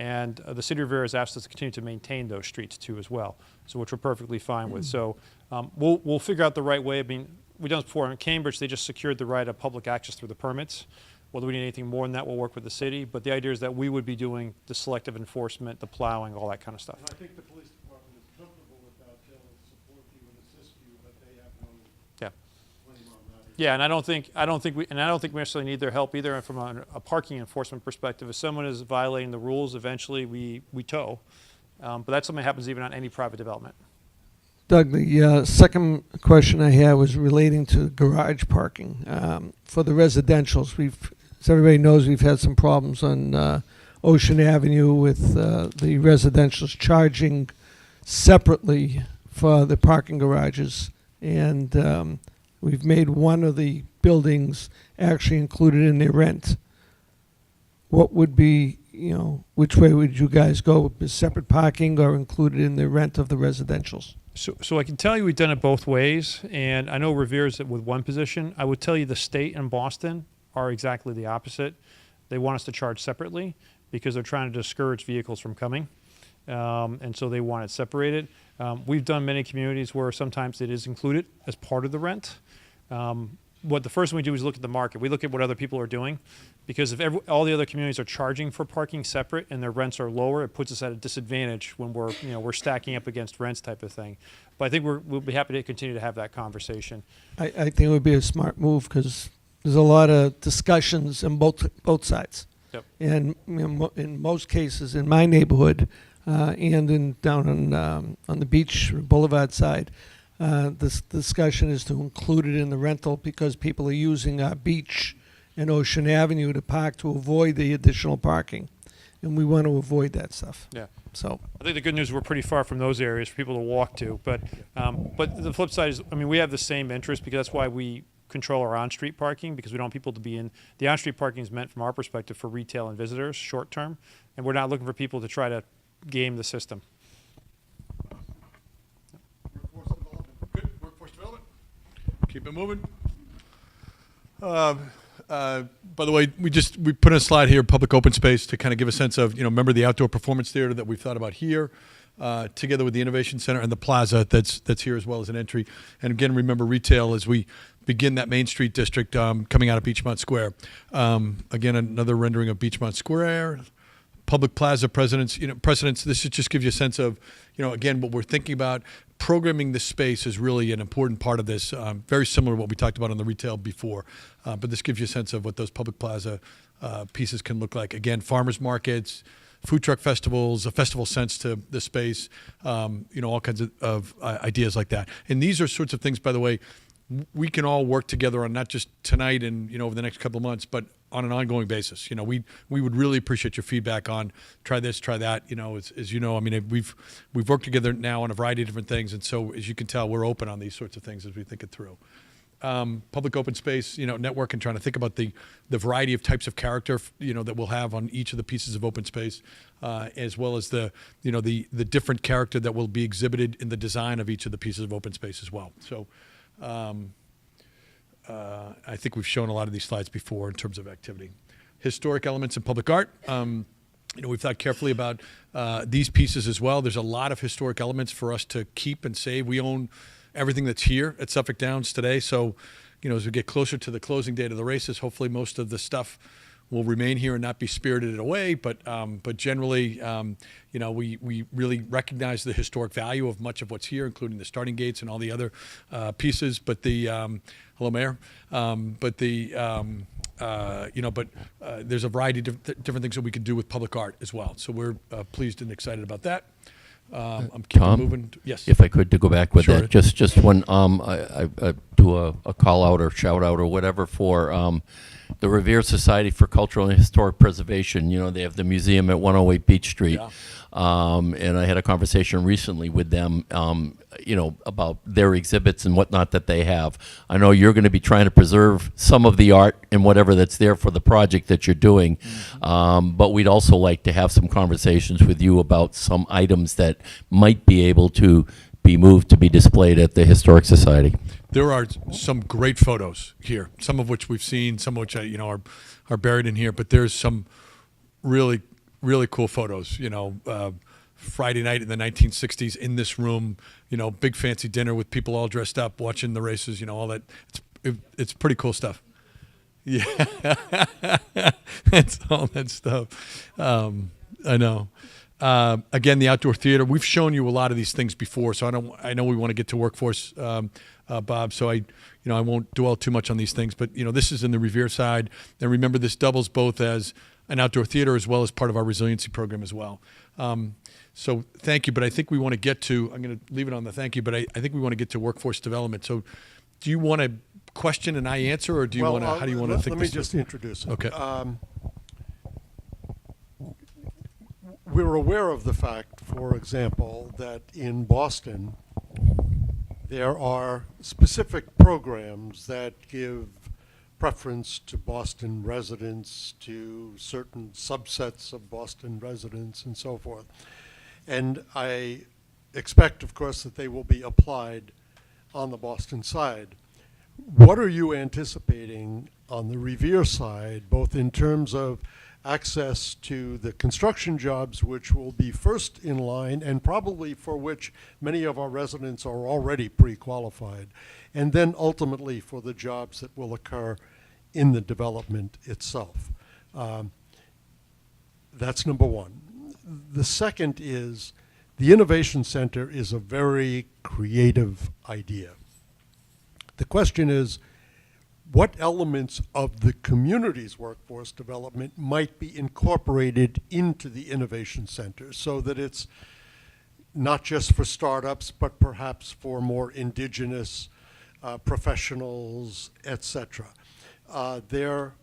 And the City of Revere has asked us to continue to maintain those streets too as well, so which we're perfectly fine with. So we'll figure out the right way. I mean, we've done this before. In Cambridge, they just secured the right of public access through the permits. Whether we need anything more than that, we'll work with the city. But the idea is that we would be doing the selective enforcement, the plowing, all that kind of stuff. And I think the police department is comfortable with that. They'll support you and assist you, but they have no Yeah. claim on that. Yeah, and I don't think we necessarily need their help either. And from a parking enforcement perspective, if someone is violating the rules, eventually we tow. But that's something that happens even on any private development. Doug, the second question I had was relating to garage parking. For the residentials, as everybody knows, we've had some problems on Ocean Avenue with the residentials charging separately for the parking garages. And we've made one of the buildings actually included in their rent. What would be, which way would you guys go? Separate parking or included in the rent of the residentials? So I can tell you we've done it both ways, and I know Revere's with one position. I would tell you the state and Boston are exactly the opposite. They want us to charge separately because they're trying to discourage vehicles from coming, and so they want it separated. We've done many communities where sometimes it is included as part of the rent. What the first thing we do is look at the market. We look at what other people are doing, because if all the other communities are charging for parking separate and their rents are lower, it puts us at a disadvantage when we're stacking up against rents type of thing. But I think we'll be happy to continue to have that conversation. I think it would be a smart move because there's a lot of discussions on both sides. Yep. And in most cases, in my neighborhood and down on the beach boulevard side, this discussion is to include it in the rental because people are using our beach and Ocean Avenue to park to avoid the additional parking. And we want to avoid that stuff. Yeah. So I think the good news, we're pretty far from those areas for people to walk to. But the flip side is, I mean, we have the same interest because that's why we control our on-street parking, because we don't want people to be in. The on-street parking is meant from our perspective for retail and visitors, short term. And we're not looking for people to try to game the system. Workforce development. Good. Workforce development. Keep it moving. By the way, we put in a slide here, public open space, to kind of give a sense of, remember the outdoor performance theater that we've thought about here, together with the Innovation Center and the plaza that's here as well as an entry. And again, remember retail as we begin that Main Street district coming out of Beachmont Square. Again, another rendering of Beachmont Square. Public plaza precedents. This just gives you a sense of, again, what we're thinking about. Programming this space is really an important part of this. Very similar to what we talked about on the retail before, but this gives you a sense of what those public plaza pieces can look like. Again, farmers markets, food truck festivals, a festival sense to the space. All kinds of ideas like that. And these are sorts of things, by the way, we can all work together on, not just tonight and over the next couple of months, but on an ongoing basis. We would really appreciate your feedback on try this, try that. As you know, I mean, we've worked together now on a variety of different things, and so as you can tell, we're open on these sorts of things as we think it through. Public open space, network, and trying to think about the variety of types of character, that we'll have on each of the pieces of open space, as well as the different character that will be exhibited in the design of each of the pieces of open space as well. So. I think we've shown a lot of these slides before in terms of activity. Historic elements in public art. We've thought carefully about these pieces as well. There's a lot of historic elements for us to keep and save. We own everything that's here at Suffolk Downs today. So, as we get closer to the closing date of the races, hopefully most of the stuff will remain here and not be spirited away. But generally, we really recognize the historic value of much of what's here, including the starting gates and all the other pieces. But the hello, Mayor. There's a variety of different things that we can do with public art as well. So we're pleased and excited about that. I'm keeping Tom, moving. Yes. If I could, to go back with Sure. that, just one, I do a call out or shout out or whatever for the Revere Society for Cultural and Historic Preservation. They have the museum at 108 Beach Street. Yeah. And I had a conversation recently with them, about their exhibits and whatnot that they have. I know you're going to be trying to preserve some of the art and whatever that's there for the project that you're doing, but we'd also like to have some conversations with you about some items that might be able to be moved to be displayed at the Historic Society. There are some great photos here, some of which we've seen, some of which are buried in here. But there's some really, really cool photos. Friday night in the 1960s in this room. Big fancy dinner with people all dressed up, watching the races. All that. It's pretty cool stuff. Yeah, it's all that stuff. I know. Again, the outdoor theater. We've shown you a lot of these things before, so I know we want to get to workforce, Bob. So I won't dwell too much on these things. But this is in the Revere side, and remember, this doubles both as an outdoor theater as well as part of our resiliency program as well. So thank you. But I think we want to get to. I'm going to leave it on the thank you. But I think we want to get to workforce development. So, do you want to question and I answer, or do you want to? How do you want to think? Let me this just through? introduce it. Okay. We're aware of the fact, for example, that in Boston there are specific programs that give preference to Boston residents, to certain subsets of Boston residents, and so forth. And I expect, of course, that they will be applied on the Boston side. What are you anticipating on the Revere side, both in terms of access to the construction jobs, which will be first in line and probably for which many of our residents are already pre-qualified, and then ultimately for the jobs that will occur in the development itself? That's number one. The second is the Innovation Center is a very creative idea. The question is, what elements of the community's workforce development might be incorporated into the Innovation Center so that it's not just for startups, but perhaps for more indigenous professionals, etc. There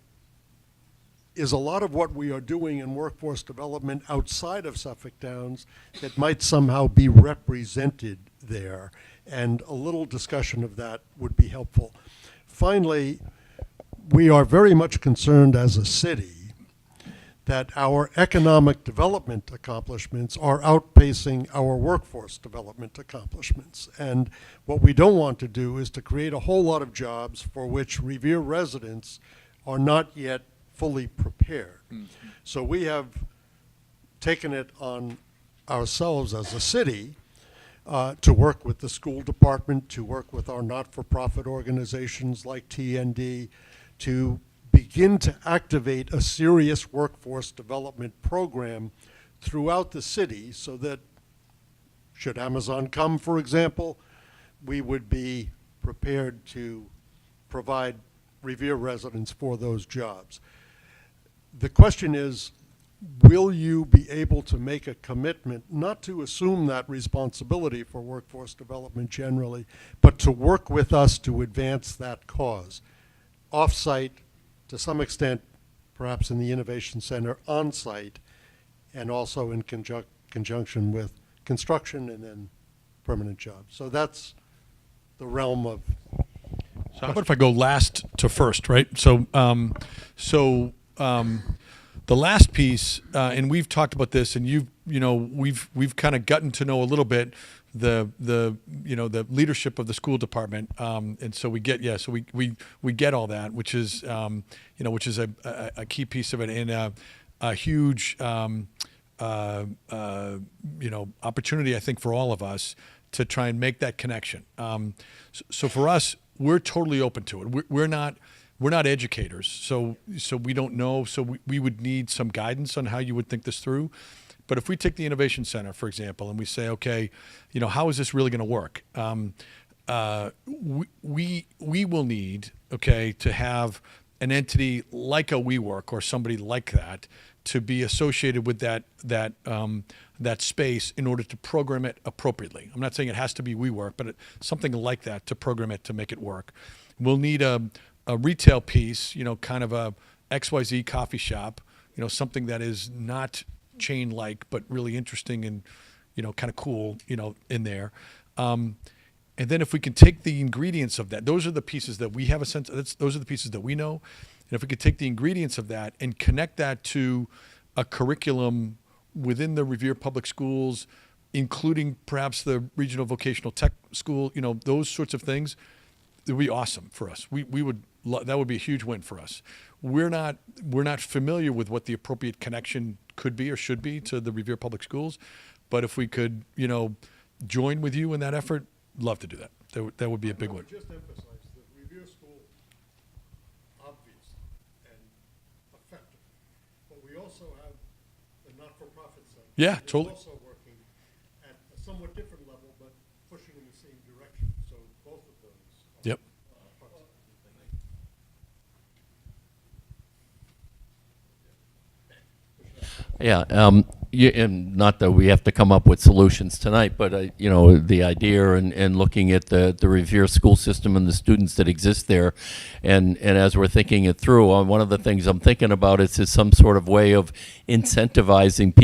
is a lot of what we are doing in workforce development outside of Suffolk Downs that might somehow be represented there, and a little discussion of that would be helpful. Finally, we are very much concerned as a city that our economic development accomplishments are outpacing our workforce development accomplishments. And what we don't want to do is to create a whole lot of jobs for which Revere residents are not yet fully prepared. Mm-hmm. So we have taken it on ourselves as a city to work with the school department, to work with our not-for-profit organizations like TND, to begin to activate a serious workforce development program throughout the city so that should Amazon come, for example, we would be prepared to provide Revere residents for those jobs. The question is, will you be able to make a commitment not to assume that responsibility for workforce development generally, but to work with us to advance that cause, off-site, to some extent, perhaps in the Innovation Center, on-site, and also in conjunction with construction and then permanent jobs. So that's the realm of. So how about if I go last to first, right? So, the last piece, and we've talked about this, and we've kind of gotten to know a little bit the leadership of the school department, and so we get we get all that, which is a key piece of it, and a huge opportunity, I think, for all of us to try and make that connection. So for us, we're totally open to it. We're not we're not educators, so we don't know. So we would need some guidance on how you would think this through. But if we take the Innovation Center, for example, and we say, okay, how is this really going to work? We will need, okay, to have an entity like a WeWork or somebody like that to be associated with that space in order to program it appropriately. I'm not saying it has to be WeWork, but something like that to program it to make it work. We'll need a retail piece, kind of a XYZ coffee shop, something that is not chain-like, but really interesting and, kind of cool, in there. And then if we can take the ingredients of that, those are the pieces that we have a sense of, those are the pieces that we know. And if we could take the ingredients of that and connect that to a curriculum within the Revere Public Schools, including perhaps the Regional Vocational Tech School, those sorts of things, it would be awesome for us. We would that would be a huge win for us. We're not familiar with what the appropriate connection could be or should be to the Revere Public Schools, but if we could, join with you in that effort, love to do that. That would be a big one. Just emphasize the Revere School, obvious and effective, but we also have the not-for-profit center. Yeah, It's totally. also working at a somewhat different level, but pushing in the same direction. So both of those. Yep. Parts of it. Yeah, and not that we have to come up with solutions tonight, but the idea and looking at the Revere school system and the students that exist there, and as we're thinking it through, one of the things I'm thinking about is some sort of way of incentivizing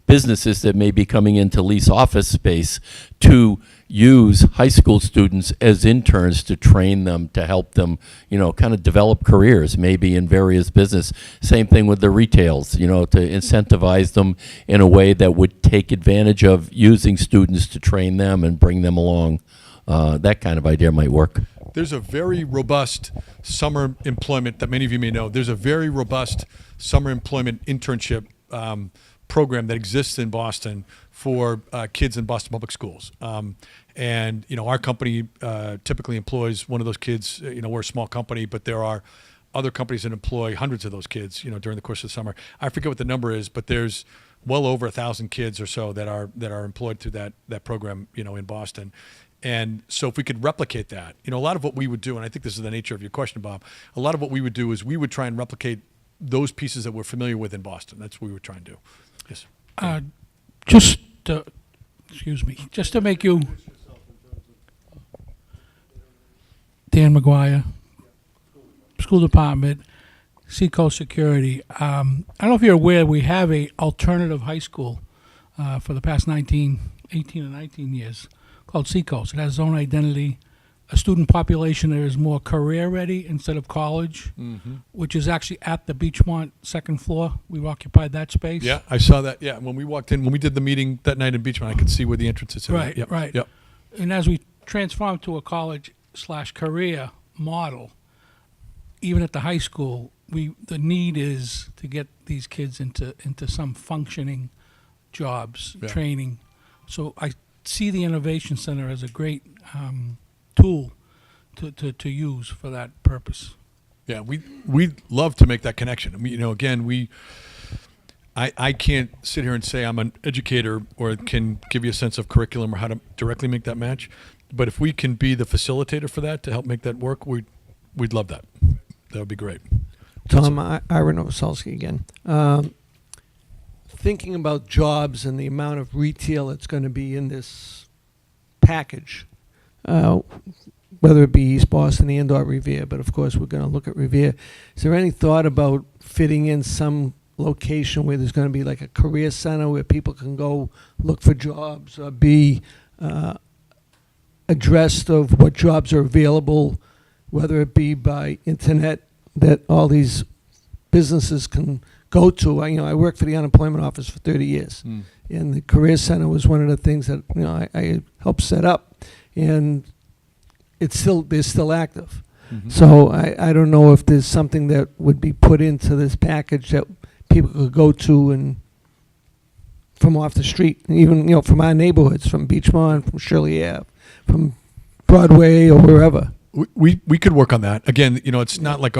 businesses that may be coming in to lease office space to use high school students as interns to train them, to help them, kind of develop careers, maybe in various business. Same thing with the retails, to incentivize them in a way that would take advantage of using students to train them and bring them along. That kind of idea might work. There's a very robust summer employment that many of you may know. There's a very robust summer employment internship program that exists in Boston for kids in Boston Public Schools. And our company typically employs one of those kids. We're a small company, but there are other companies that employ hundreds of those kids, during the course of the summer. I forget what the number is, but there's well over 1,000 kids or so that are employed through that program, in Boston. And so if we could replicate that, a lot of what we would do, and I think this is the nature of your question, Bob, a lot of what we would do is we would try and replicate those pieces that we're familiar with in Boston. That's what we would try and do. Yes. Just to make you, Dan McGuire, School Department, Seacoast Security. I don't know if you're aware, we have a alternative high school for the past 18 or 19 years called Seacoast. It has its own identity. A student population there is more career ready instead of college, which is actually at the Beachmont second floor. We've occupied that space. Yeah, I saw that. Yeah, when we walked in, when we did the meeting that night in Beachmont, I could see where the entrance is. Right, Yep, right. Yep. And as we transform to a college/career model, even at the high school, the need is to get these kids into some functioning jobs, Yeah. training. So I see the Innovation Center as a great tool to use for that purpose. Yeah, we'd love to make that connection. I mean, again, I can't sit here and say I'm an educator or can give you a sense of curriculum or how to directly make that match. But if we can be the facilitator for that to help make that work, we'd love that. That would be great. Tom, Ira Novoselsky again. Thinking about jobs and the amount of retail that's going to be in this package, whether it be East Boston and/or Revere, but of course we're going to look at Revere. Is there any thought about fitting in some location where there's going to be like a career center where people can go look for jobs or be addressed of what jobs are available, whether it be by internet that all these businesses can go to? I worked for the unemployment office for 30 years, and the career center was one of the things that I helped set up, and they're still active. So I don't know if there's something that would be put into this package that people could go to and from off the street, even from our neighborhoods, from Beachmont, from Shirley Ave, from Broadway or wherever. We could work on that. Again, it's not like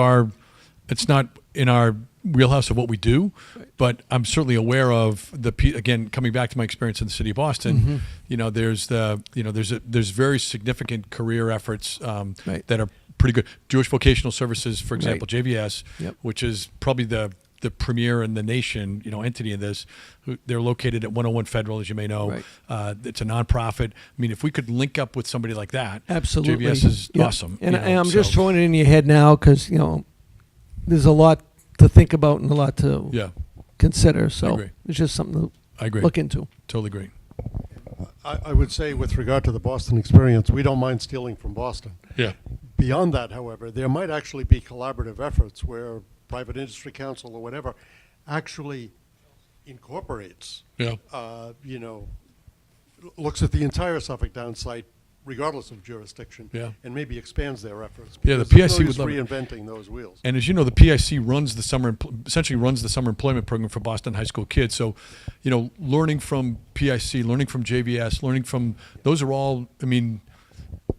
it's not in our wheelhouse of what we do, but I'm certainly aware of again, coming back to my experience in the city of Boston, there's very significant career efforts that are pretty good. Jewish Vocational Services, for example, JVS, which is probably the premier in the nation, entity in this. They're located at 101 Federal, as you may know. Right. It's a nonprofit. I mean, if we could link up with somebody like that, Absolutely. JVS is awesome. And I'm just throwing it in your head now because, there's a lot to think about and a lot to consider. So agree. it's just something I to agree. look into. Totally agree. I would say with regard to the Boston experience, we don't mind stealing from Boston. Yeah. Beyond that, however, there might actually be collaborative efforts where private industry council or whatever actually incorporates, looks at the entire Suffolk Downs site regardless of jurisdiction, and maybe expands their efforts. Yeah, the because there's PIC no would use love it. reinventing those wheels. And as you know, the PIC runs essentially runs the summer employment program for Boston high school kids. So, learning from PIC, learning from JVS, learning from those are all. I mean,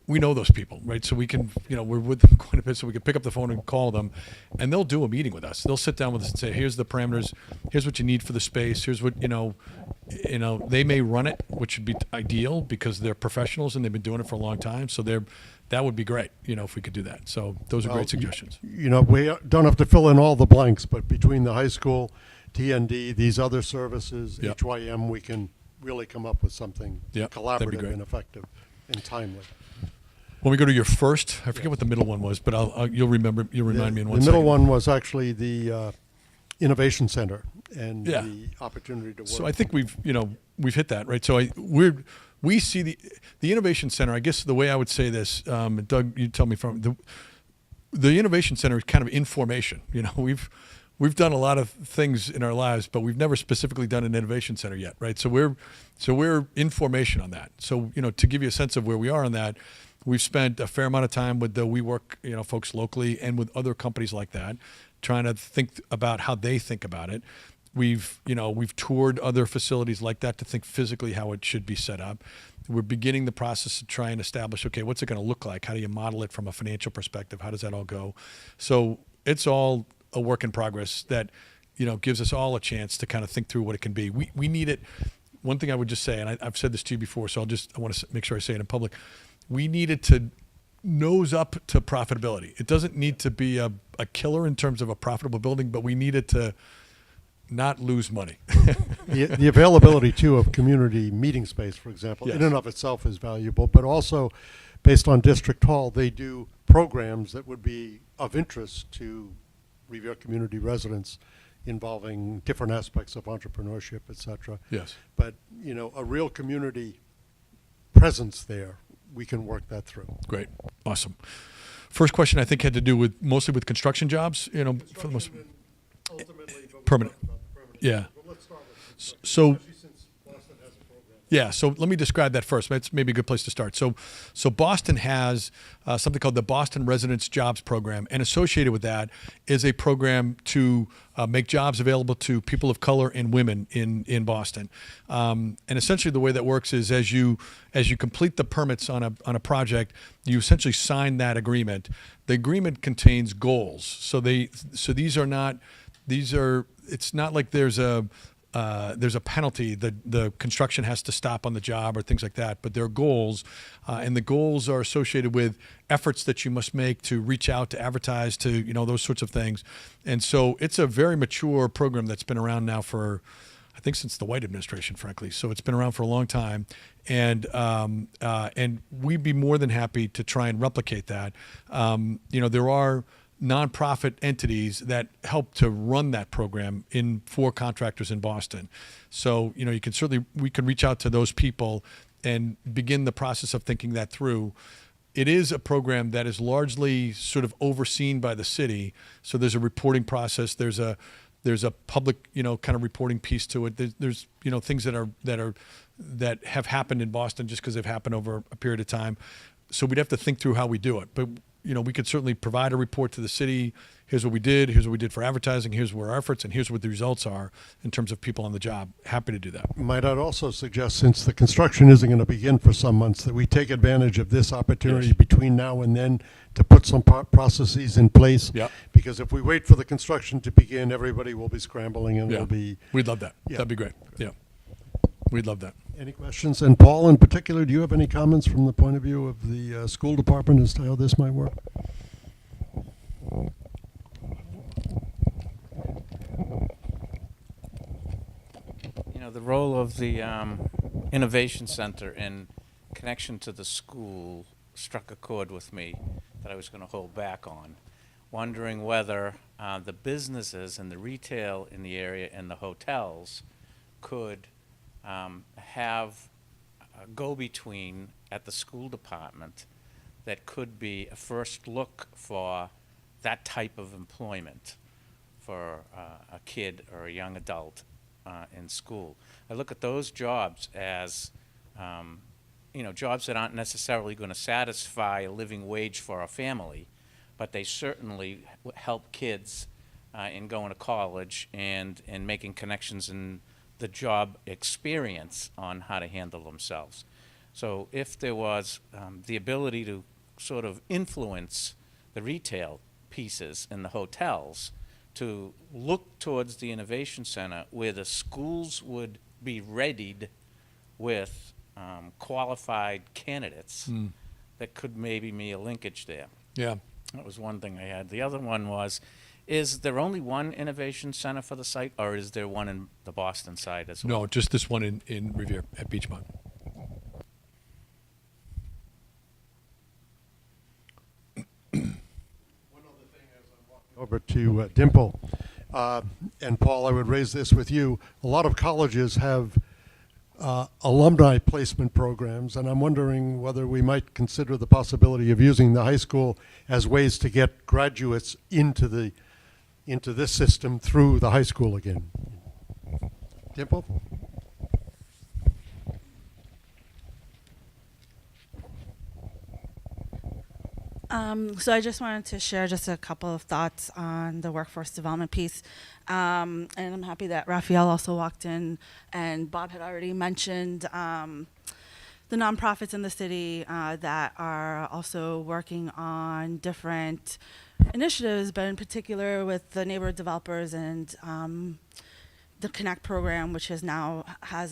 we know those people, right? So we can, we're with them quite a bit, so we can pick up the phone and call them, and they'll do a meeting with us. They'll sit down with us and say, "Here's the parameters. Here's what you need for the space. Here's what They may run it, which would be ideal because they're professionals and they've been doing it for a long time. So that would be great, if we could do that. So those are great suggestions. We don't have to fill in all the blanks, but between the high school, TND, these other services, HYM, we can really come up with something collaborative great. and effective and timely. When we go to your first, I forget what the middle one was, but you'll remind me in one second. The middle one was actually the Innovation Center and the opportunity to work. So I think we've hit that, right? So we see the Innovation Center. I guess the way I would say this, Doug, you tell me from the Innovation Center is kind of in formation. We've done a lot of things in our lives, but we've never specifically done an Innovation Center yet, right? So we're in formation on that. So to give you a sense of where we are on that, we've spent a fair amount of time with the WeWork, folks locally and with other companies like that, trying to think about how they think about it. We've toured other facilities like that to think physically how it should be set up. We're beginning the process to try and establish, okay, what's it going to look like? How do you model it from a financial perspective? How does that all go? So it's all a work in progress that, gives us all a chance to kind of think through what it can be. We need it. One thing I would just say, and I've said this to you before, so I want to make sure I say it in public. We need it to nose up to profitability. It doesn't need to be a killer in terms of a profitable building, but we need it to not lose money. The availability, too, of community meeting space, for example, in and of itself is valuable, but also based on District Hall, they do programs that would be of interest to Revere community residents involving different aspects of entrepreneurship, et cetera. Yes. But, a real community presence there, we can work that through. Great. Awesome. First question I think had to do mostly with construction jobs, for the most permanent. Yeah. So so let me describe that first. That's maybe a good place to start. So Boston has something called the Boston Residents Jobs Program, and associated with that is a program to make jobs available to people of color and women in Boston. And essentially, the way that works is as you complete the permits on a project, you essentially sign that agreement. The agreement contains goals. So these are not. It's not like there's a penalty. The construction has to stop on the job or things like that. But there are goals, and the goals are associated with efforts that you must make to reach out, to advertise, to those sorts of things. And so it's a very mature program that's been around now for, I think, since the White administration, frankly. So it's been around for a long time, and we'd be more than happy to try and replicate that. There are nonprofit entities that help to run that program for contractors in Boston. So, we can reach out to those people and begin the process of thinking that through. It is a program that is largely sort of overseen by the city. So there's a reporting process. There's a public, kind of reporting piece to it. There's things that have happened in Boston just because they've happened over a period of time. So we'd have to think through how we do it. But we could certainly provide a report to the city. Here's what we did. Here's what we did for advertising. Here's where our efforts, and here's what the results are in terms of people on the job. Happy to do that. Might I also suggest, since the construction isn't going to begin for some months, that we take advantage of this opportunity Yes. between now and then to put some processes in place. Yep. Because if we wait for the construction to begin, everybody will be scrambling and Yeah. it'll be. We'd love that. Yeah. That'd be great. Yeah. We'd love that. Any questions? And Paul, in particular, do you have any comments from the point of view of the school department as to how this might work? The role of the Innovation Center in connection to the school struck a chord with me that I was going to hold back on, wondering whether the businesses and the retail in the area and the hotels could have a go-between at the school department that could be a first look for that type of employment for a kid or a young adult in school. I look at those jobs as, jobs that aren't necessarily going to satisfy a living wage for a family, but they certainly help kids in going to college and making connections in the job experience on how to handle themselves. So if there was the ability to sort of influence the retail pieces in the hotels to look towards the Innovation Center where the schools would be readied with qualified candidates, that could maybe be a linkage there. Yeah. That was one thing I had. The other one was, is there only one Innovation Center for the site, or is there one in the Boston side as well? No, just this one in Revere at Beachmont. Over to Dimple. And Paul, I would raise this with you. A lot of colleges have alumni placement programs, and I'm wondering whether we might consider the possibility of using the high school as ways to get graduates into this system through the high school again. Dimple? So I just wanted to share just a couple of thoughts on the workforce development piece. And I'm happy that Raphael also walked in, and Bob had already mentioned the nonprofits in the city that are also working on different initiatives, but in particular with the neighborhood developers and the Connect program, which has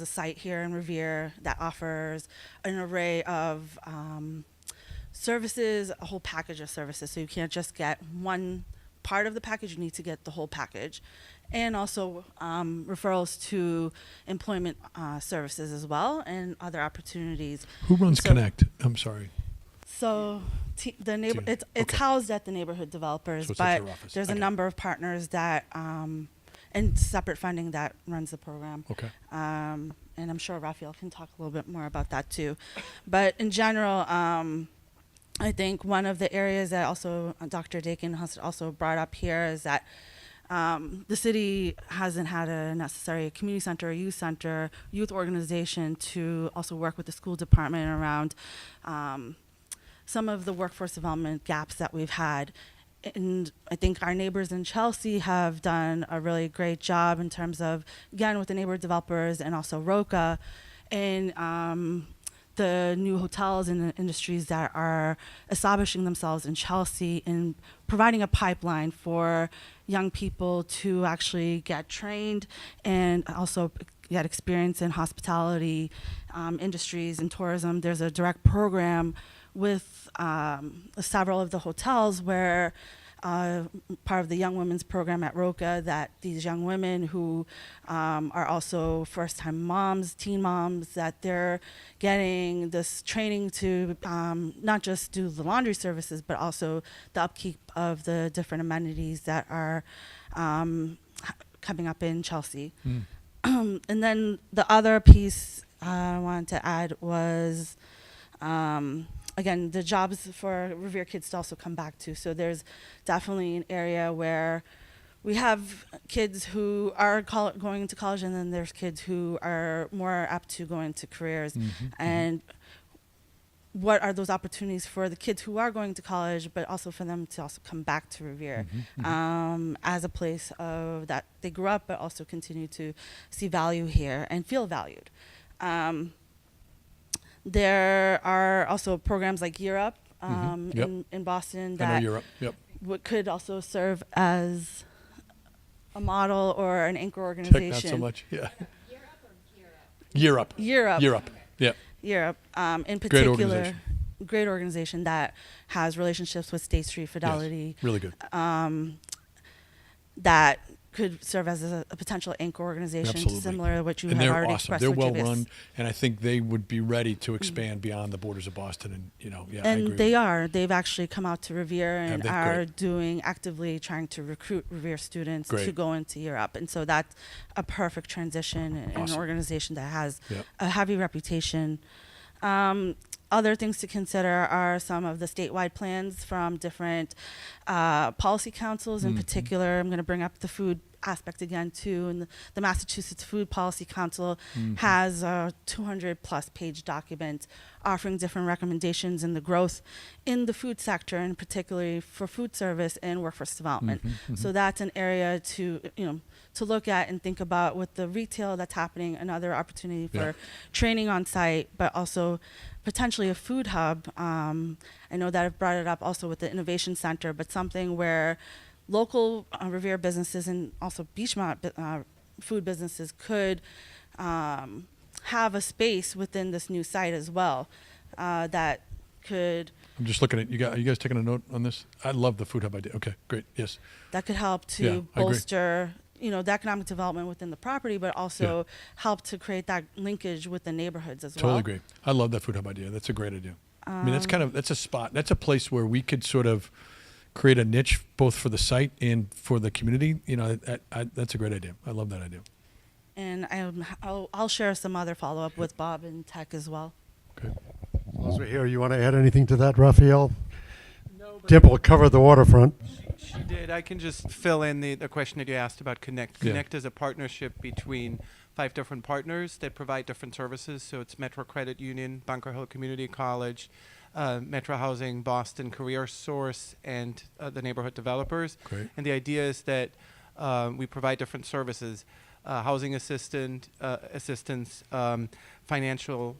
a site here in Revere that offers an array of services, a whole package of services. So you can't just get one part of the package, you need to get the whole package. And also referrals to employment services as well, and other opportunities. Who runs Connect? I'm sorry. So the neighbor, it's Okay. housed at the neighborhood developers, So it's at but your office. there's a Okay. number of partners that, and separate funding that runs the program. Okay. And I'm sure Raphael can talk a little bit more about that too. But in general, I think one of the areas that also Dr. Dakin has also brought up here is that the city hasn't had a necessary community center, youth organization to also work with the school department around some of the workforce development gaps that we've had. And I think our neighbors in Chelsea have done a really great job in terms of, again, with the neighborhood developers and also ROCA, and the new hotels and the industries that are establishing themselves in Chelsea, and providing a pipeline for young people to actually get trained and also get experience in hospitality industries and tourism. There's a direct program with several of the hotels where part of the Young Women's Program at ROCA, that these young women who are also first-time moms, teen moms, that they're getting this training to not just do the laundry services, but also the upkeep of the different amenities that are coming up in Chelsea. And then the other piece I wanted to add was, again, the jobs for Revere kids to also come back to. So there's definitely an area where we have kids who are going to college, and then there's kids who are more apt to go into careers. And what are those opportunities for the kids who are going to college, but also for them to also come back to Revere as a place of that they grew up, but also continue to see value here and feel valued. There are also programs like Year Up Yep. in Boston I know that Europe. Yep. could also serve as a model or an anchor Tech, organization. not so much. Yeah. Year Up. Year Up. Year Up. Yeah. Europe, in Great particular, organization. great organization that has relationships with State Street Fidelity, Yes. Really good. that could serve as a potential anchor organization, Absolutely. similar to what you And have they're already awesome. expressed They're with well Javis. run, and I think they would be ready to expand beyond the borders of Boston. And yeah, I agree. And they are. They've actually come out to Revere Have and they? are Great. doing actively trying to recruit Revere students to Great. go into Europe. And so that's a perfect transition in an Awesome. organization that has Yep. a heavy reputation. Other things to consider are some of the statewide plans from different policy councils. In particular, I'm going to bring up the food aspect again too. And the Massachusetts Food Policy Council has a 200+ page document offering different recommendations in the growth in the food sector, and particularly for food service and workforce development. So that's an area to to look at and think about with the retail that's happening, another opportunity for Yeah. training on site, but also potentially a food hub. I know that I've brought it up also with the Innovation Center, but something where local Revere businesses and also Beachmont food businesses could have a space within this new site as well that could I'm just looking at you. Are you guys taking a note on this? I love the food hub idea. Okay, great. Yes. help to Yeah, I agree. bolster the economic development within the property, but also help to create that linkage with the neighborhoods as well. Totally agree. I love that food hub idea. That's a great idea. I mean, that's a spot. That's a place where we could sort of create a niche both for the site and for the community. That's a great idea. I love that idea. And I'll share some other follow-up with Bob and Tech as well. Okay. As long as we're here, you want to add anything to that, Raphael? Temple will cover the waterfront. She did. I can just fill in the question that you asked about Connect. Yeah. Connect is a partnership between 5 different partners that provide different services. So it's Metro Credit Union, Bunker Hill Community College, Metro Housing, Boston Career Source, and the neighborhood developers. Great. And the idea is that we provide different services. Housing assistance, financial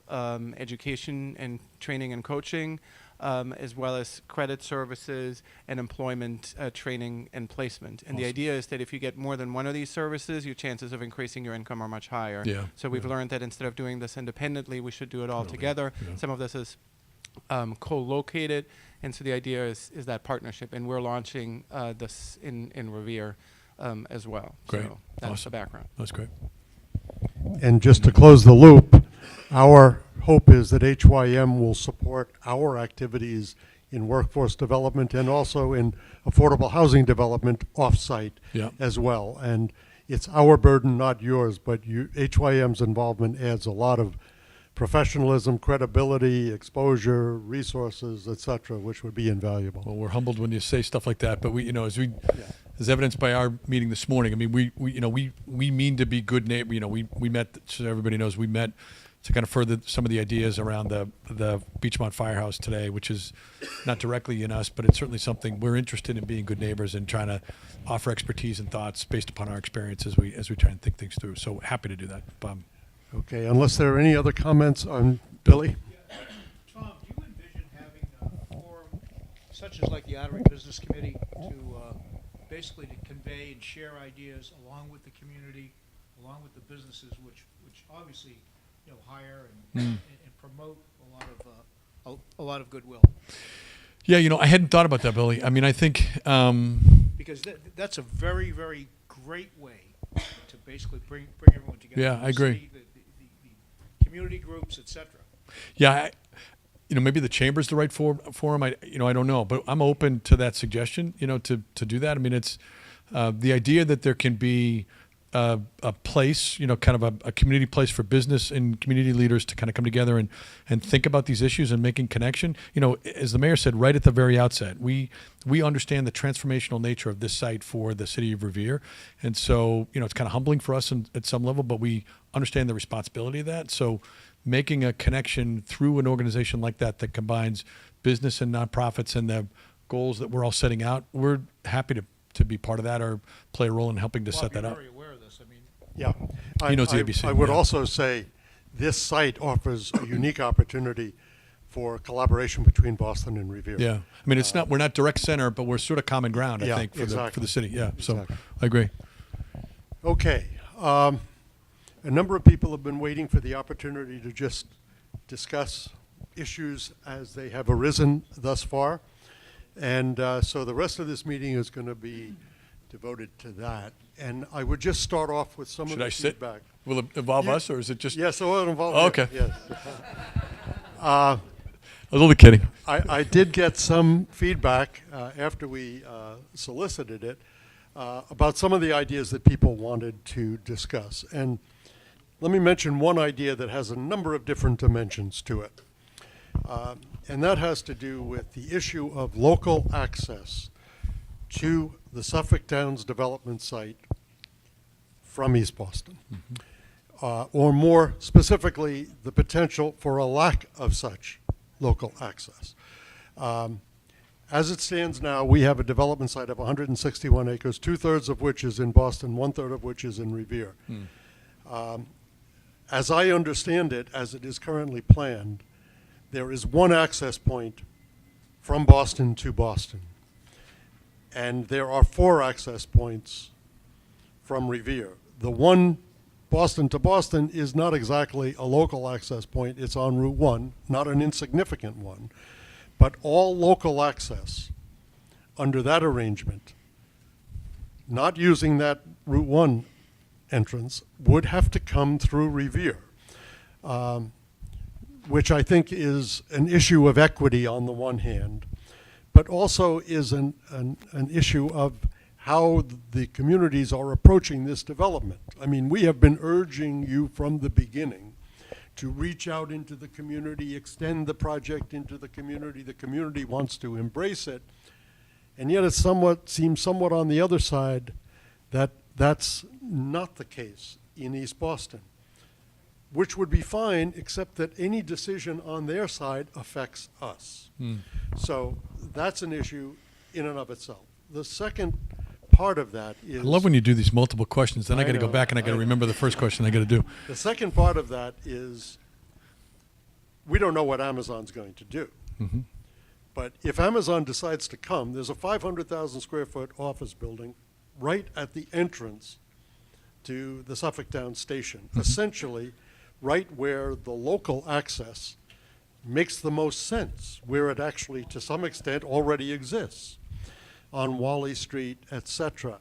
education and training and coaching, as well as credit services and employment training and placement. And the Awesome. idea is that if you get more than one of these services, your chances of increasing your income are much higher. Yeah, So we've yeah. learned that instead of doing this independently, we should do it all Really, together. yeah. Some of this is co-located, and so the idea is that partnership. And we're launching this in Revere as well. Great. So that's Awesome. the background. That's great. And just to close the loop, our hope is that HYM will support our activities in workforce development and also in affordable housing development off-site Yeah. as well. And it's our burden, not yours, but HYM's involvement adds a lot of professionalism, credibility, exposure, resources, et cetera, which would be invaluable. Well, we're humbled when you say stuff like that, but as evidenced by our meeting this morning, I mean, we mean to be good neighbor. We met, so everybody knows, we met to kind of further some of the ideas around the Beachmont Firehouse today, which is not directly in us, but it's certainly something we're interested in, being good neighbors and trying to offer expertise and thoughts based upon our experience as we try and think things through. So happy to do that, Bob. Okay, unless there are any other comments on Billy? Tom, do you envision having a forum such as like the Outer Business Committee to basically to convey and share ideas along with the community, along with the businesses, which obviously hire and promote a lot of goodwill? Yeah, I hadn't thought about that, Billy. I mean, I think Because that's a very, very great way to basically bring everyone together. Yeah, The I agree. city, the community groups, etc. Yeah, maybe the chamber's the right forum. I don't know, but I'm open to that suggestion. To do that. I mean, it's the idea that there can be a place, kind of a community place for business and community leaders to kind of come together and think about these issues and making connection. As the mayor said right at the very outset, we understand the transformational nature of this site for the city of Revere, and so it's kind of humbling for us at some level, but we understand the responsibility of that. So making a connection through an organization like that that combines business and nonprofits and the goals that we're all setting out, we're happy to be part of that or play a role in helping to set that up. Yeah. He knows the ABC, I would yeah. also say this site offers a unique opportunity for collaboration between Boston and Revere. Yeah, I mean, we're not direct center, but we're sort of common ground, I Yeah, think, for exactly. the city. Yeah, so Exactly. I agree. Okay. A number of people have been waiting for the opportunity to just discuss issues as they have arisen thus far. And so the rest of this meeting is going to be devoted to that. And I would just start off with some Should of the I sit? feedback. Will it involve Yeah. us, or is it just? Yes, so it'll involve Oh, you, okay. Yes. I was only kidding. I did get some feedback after we solicited it about some of the ideas that people wanted to discuss. And let me mention one idea that has a number of different dimensions to it. And that has to do with the issue of local access to the Suffolk Downs development site from East Boston. Or more specifically, the potential for a lack of such local access. As it stands now, we have a development site of 161 acres, 2/3 of which is in Boston, 1/3 of which is in Revere. As I understand it, as it is currently planned, there is one access point from Boston to Boston. And there are 4 access points from Revere. The one Boston to Boston is not exactly a local access point. It's on Route 1, not an insignificant one. But all local access under that arrangement, not using that Route 1 entrance, would have to come through Revere, which I think is an issue of equity on the one hand, but also is an issue of how the communities are approaching this development. I mean, we have been urging you from the beginning to reach out into the community, extend the project into the community. The community wants to embrace it. And yet it seems somewhat on the other side that that's not the case in East Boston, which would be fine, except that any decision on their side affects us. So that's an issue in and of itself. The second part of that is... I love when you do these multiple questions. Then I got to go know, back and I got to I know. remember the first question I got to do. The second part of that is we don't know what Amazon's going to do. But if Amazon decides to come, there's a 500,000 square foot office building right at the entrance to the Suffolk Downs station, essentially right where the local access makes the most sense, where it actually, to some extent, already exists on Wally Street, etc.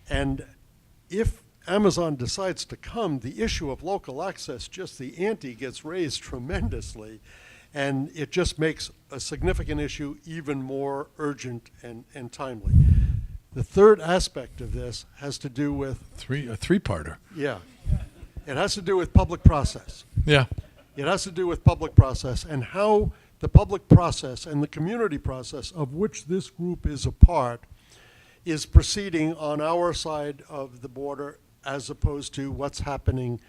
And if Amazon decides to come, the issue of local access, just the ante gets raised tremendously, and it just makes a significant issue even more urgent and timely. The third aspect of this has to do with, A three-parter. yeah, it has to do with public process. Yeah. It has to do with public process and how the public process and the community process of which this group is a part is proceeding on our side of the border as opposed to what's happening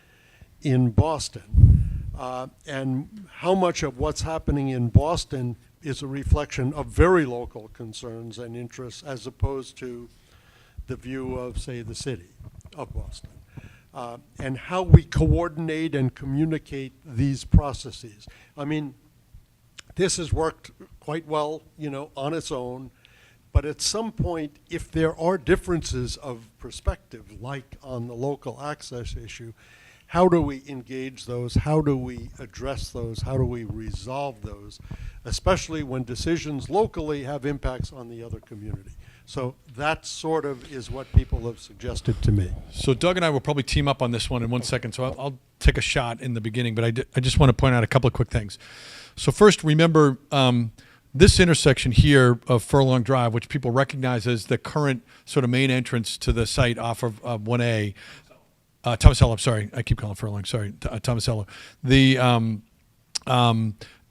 in Boston. And how much of what's happening in Boston is a reflection of very local concerns and interests as opposed to the view of, say, the city of Boston. And how we coordinate and communicate these processes. I mean, this has worked quite well, on its own, but at some point, if there are differences of perspective, like on the local access issue, how do we engage those? How do we address those? How do we resolve those? Especially when decisions locally have impacts on the other community. So that sort of is what people have suggested to me. So Doug and I will probably team up on this one in 1 second. So I'll take a shot in the beginning, but I just want to point out a couple of quick things. So first, remember this intersection here of Furlong Drive, which people recognize as the current sort of main entrance to the site off of 1A. Tomasello, sorry, I keep calling Furlong. Sorry, Tomasello.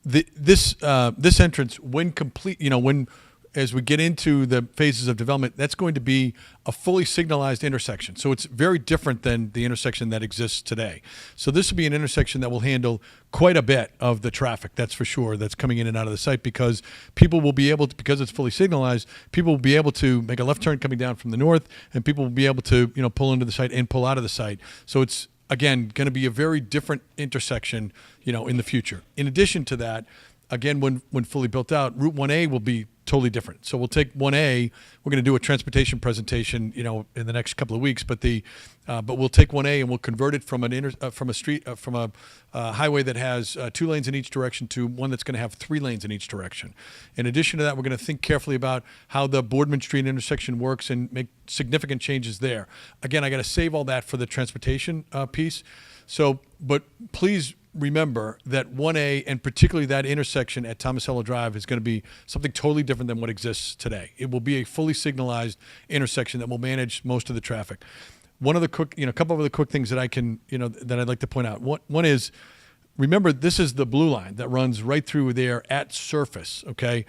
This entrance, when complete, when as we get into the phases of development, that's going to be a fully signalized intersection. So it's very different than the intersection that exists today. So this will be an intersection that will handle quite a bit of the traffic, that's for sure, that's coming in and out of the site, because people will be able to, because it's fully signalized, people will be able to make a left turn coming down from the north, and people will be able to, pull into the site and pull out of the site. So it's, again, going to be a very different intersection, in the future. In addition to that, again, when fully built out, Route 1A will be totally different. So we'll take 1A. We're going to do a transportation presentation, in the next couple of weeks. But we'll take 1A and we'll convert it from a highway that has 2 lanes in each direction to one that's going to have 3 lanes in each direction. In addition to that, we're going to think carefully about how the Boardman Street intersection works and make significant changes there. Again, I got to save all that for the transportation piece. So, but please remember that 1A, and particularly that intersection at Tomasello Drive, is going to be something totally different than what exists today. It will be a fully signalized intersection that will manage most of the traffic. One of the a couple of other quick things that I can, that I'd like to point out. One is, remember, this is the blue line that runs right through there at surface, okay?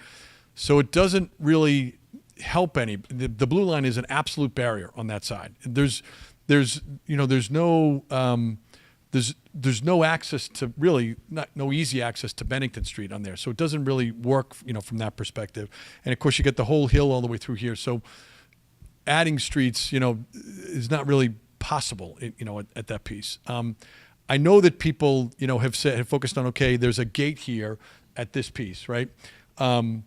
So it doesn't really help any. The blue line is an absolute barrier on that side. There's no access to really, no easy access to Bennington Street on there. So it doesn't really work, from that perspective. And of course you get the whole hill all the way through here. So adding streets, is not really possible, at that piece. I know that people, have focused on, okay, there's a gate here at this piece, right? The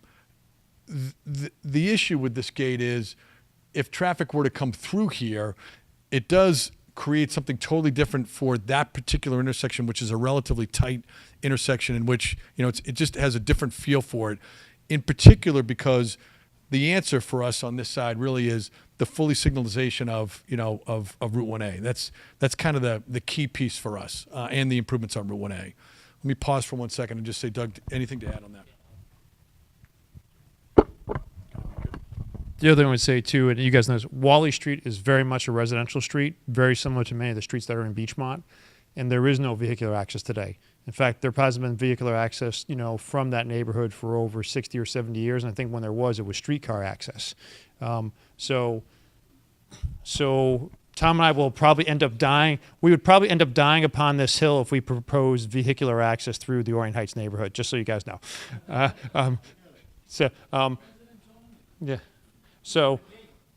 issue with this gate is if traffic were to come through here, it does create something totally different for that particular intersection, which is a relatively tight intersection in which, it just has a different feel for it. In particular, because the answer for us on this side really is the fully signalization of Route 1A. That's kind of the key piece for us, and the improvements on Route 1A. Let me pause for 1 second and just say, Doug, anything to add on that? The other thing I would say too, and you guys know this, Wally Street is very much a residential street, very similar to many of the streets that are in Beachmont, and there is no vehicular access today. In fact, there hasn't been vehicular access, from that neighborhood for over 60 or 70 years, and I think when there was, it was streetcar access. So Tom and I will probably end up dying. We would probably end up dying upon this hill if we proposed vehicular access through the Orient Heights neighborhood, just so you guys know. Yeah. So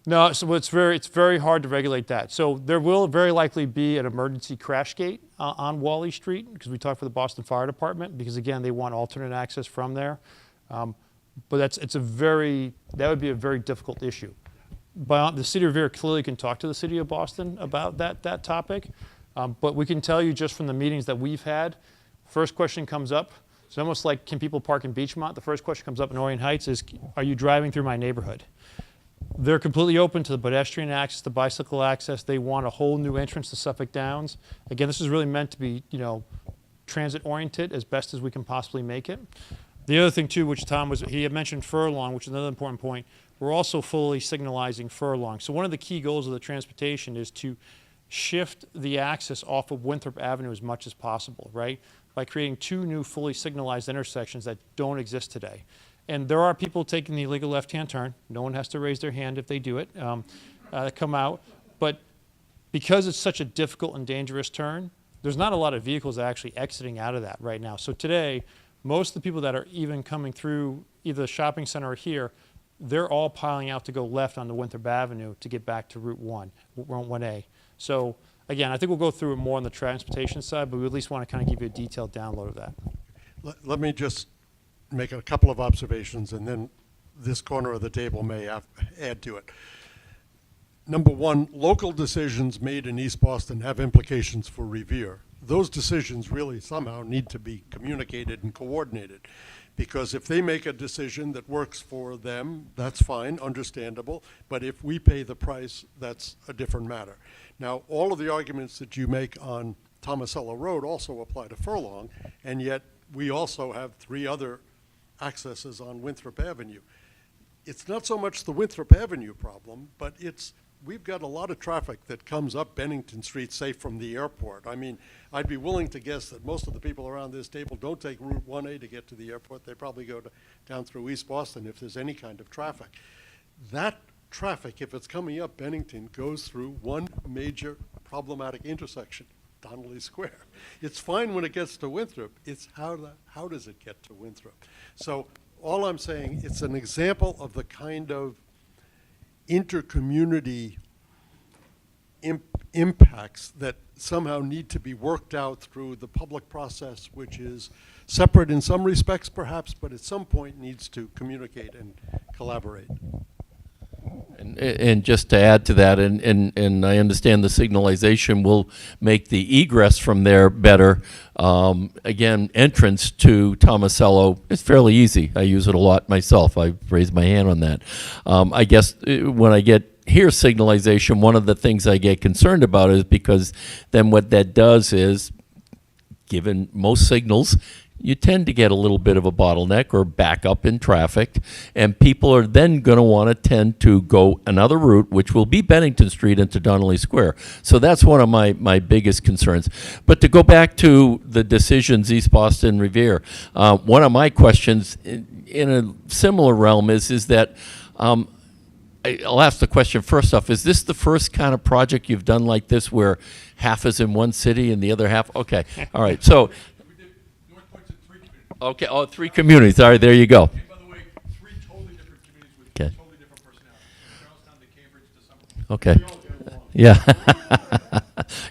it's very hard to regulate that. So there will very likely be an emergency crash gate on Wally Street, because we talked for the Boston Fire Department, because again, they want alternate access from there. But that would be a very difficult issue. But the city of Revere clearly can talk to the city of Boston about that topic. But we can tell you just from the meetings that we've had, first question comes up. It's almost like, can people park in Beachmont? The first question comes up in Orient Heights is, are you driving through my neighborhood? They're completely open to the pedestrian access, the bicycle access. They want a whole new entrance to Suffolk Downs. Again, this is really meant to be, transit oriented as best as we can possibly make it. The other thing too, which he had mentioned Furlong, which is another important point. We're also fully signalizing Furlong. So one of the key goals of the transportation is to shift the access off of Winthrop Avenue as much as possible, right? By creating 2 new fully signalized intersections that don't exist today. And there are people taking the illegal left-hand turn. No one has to raise their hand if they do it, come out. But because it's such a difficult and dangerous turn, there's not a lot of vehicles actually exiting out of that right now. So today, most of the people that are even coming through either the shopping center or here, they're all piling out to go left onto Winthrop Avenue to get back to Route 1A. So again, I think we'll go through it more on the transportation side, but we at least want to kind of give you a detailed download of that. Let me just make a couple of observations, and then this corner of the table may add to it. Number one, local decisions made in East Boston have implications for Revere. Those decisions really somehow need to be communicated and coordinated, because if they make a decision that works for them, that's fine, understandable, but if we pay the price, that's a different matter. Now, all of the arguments that you make on Tomasello Road also apply to Furlong, and yet we also have 3 other accesses on Winthrop Avenue. It's not so much the Winthrop Avenue problem, but it's we've got a lot of traffic that comes up Bennington Street, say from the airport. I mean, I'd be willing to guess that most of the people around this table don't take Route 1A to get to the airport. They probably go down through East Boston if there's any kind of traffic. That traffic, if it's coming up Bennington, goes through one major problematic intersection, Donnelly Square. It's fine when it gets to Winthrop. It's how does it get to Winthrop? So all I'm saying, it's an example of the kind of intercommunity impacts that somehow need to be worked out through the public process, which is separate in some respects perhaps, but at some point needs to communicate and collaborate. And just to add to that, and I understand the signalization will make the egress from there better. Again, entrance to Tomasello is fairly easy. I use it a lot myself. I raised my hand on that. I guess when I get here signalization, one of the things I get concerned about is because then what that does is, given most signals, you tend to get a little bit of a bottleneck or back up in traffic, and people are then going to want to tend to go another route, which will be Bennington Street into Donnelly Square. So that's one of my biggest concerns. But to go back to the decisions, East Boston, Revere, one of my questions in a similar realm is that I'll ask the question first off, is this the first kind of project you've done like this where half is in one city and the other half? Okay, all right, so. Okay, oh, 3 communities. All right, there you go. And by the way, 3 totally different communities with Okay. totally different personalities. From Charlestown to Cambridge to Suffolk. Okay. Yeah.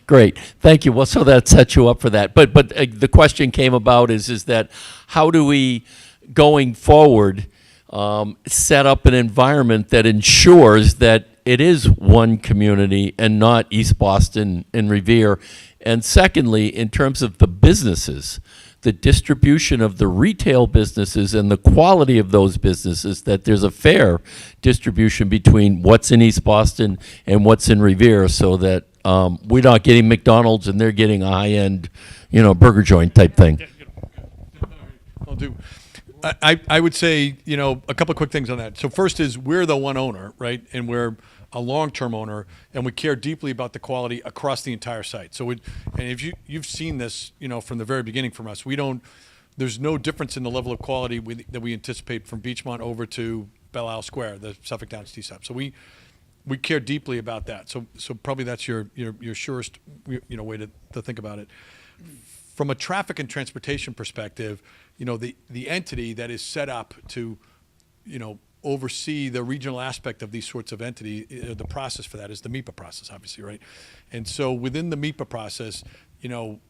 Great. Thank you. Well, so that sets you up for that. But the question came about is that how do we, going forward, set up an environment that ensures that it is one community and not East Boston and Revere? And secondly, in terms of the businesses, the distribution of the retail businesses and the quality of those businesses, that there's a fair distribution between what's in East Boston and what's in Revere, so that we're not getting McDonald's and they're getting a high-end, burger joint type thing. I'll do. I would say, a couple of quick things on that. So first is we're the one owner, right? And we're a long-term owner, and we care deeply about the quality across the entire site. So, and if you've seen this, from the very beginning from us, there's no difference in the level of quality that we anticipate from Beachmont over to Belle Isle Square, the Suffolk Downs T-stop. So we care deeply about that. So probably that's your surest way to think about it. From a traffic and transportation perspective, the entity that is set up to, oversee the regional aspect of these sorts of entity, the process for that is the MIPA process, obviously, right? And so within the MIPA process,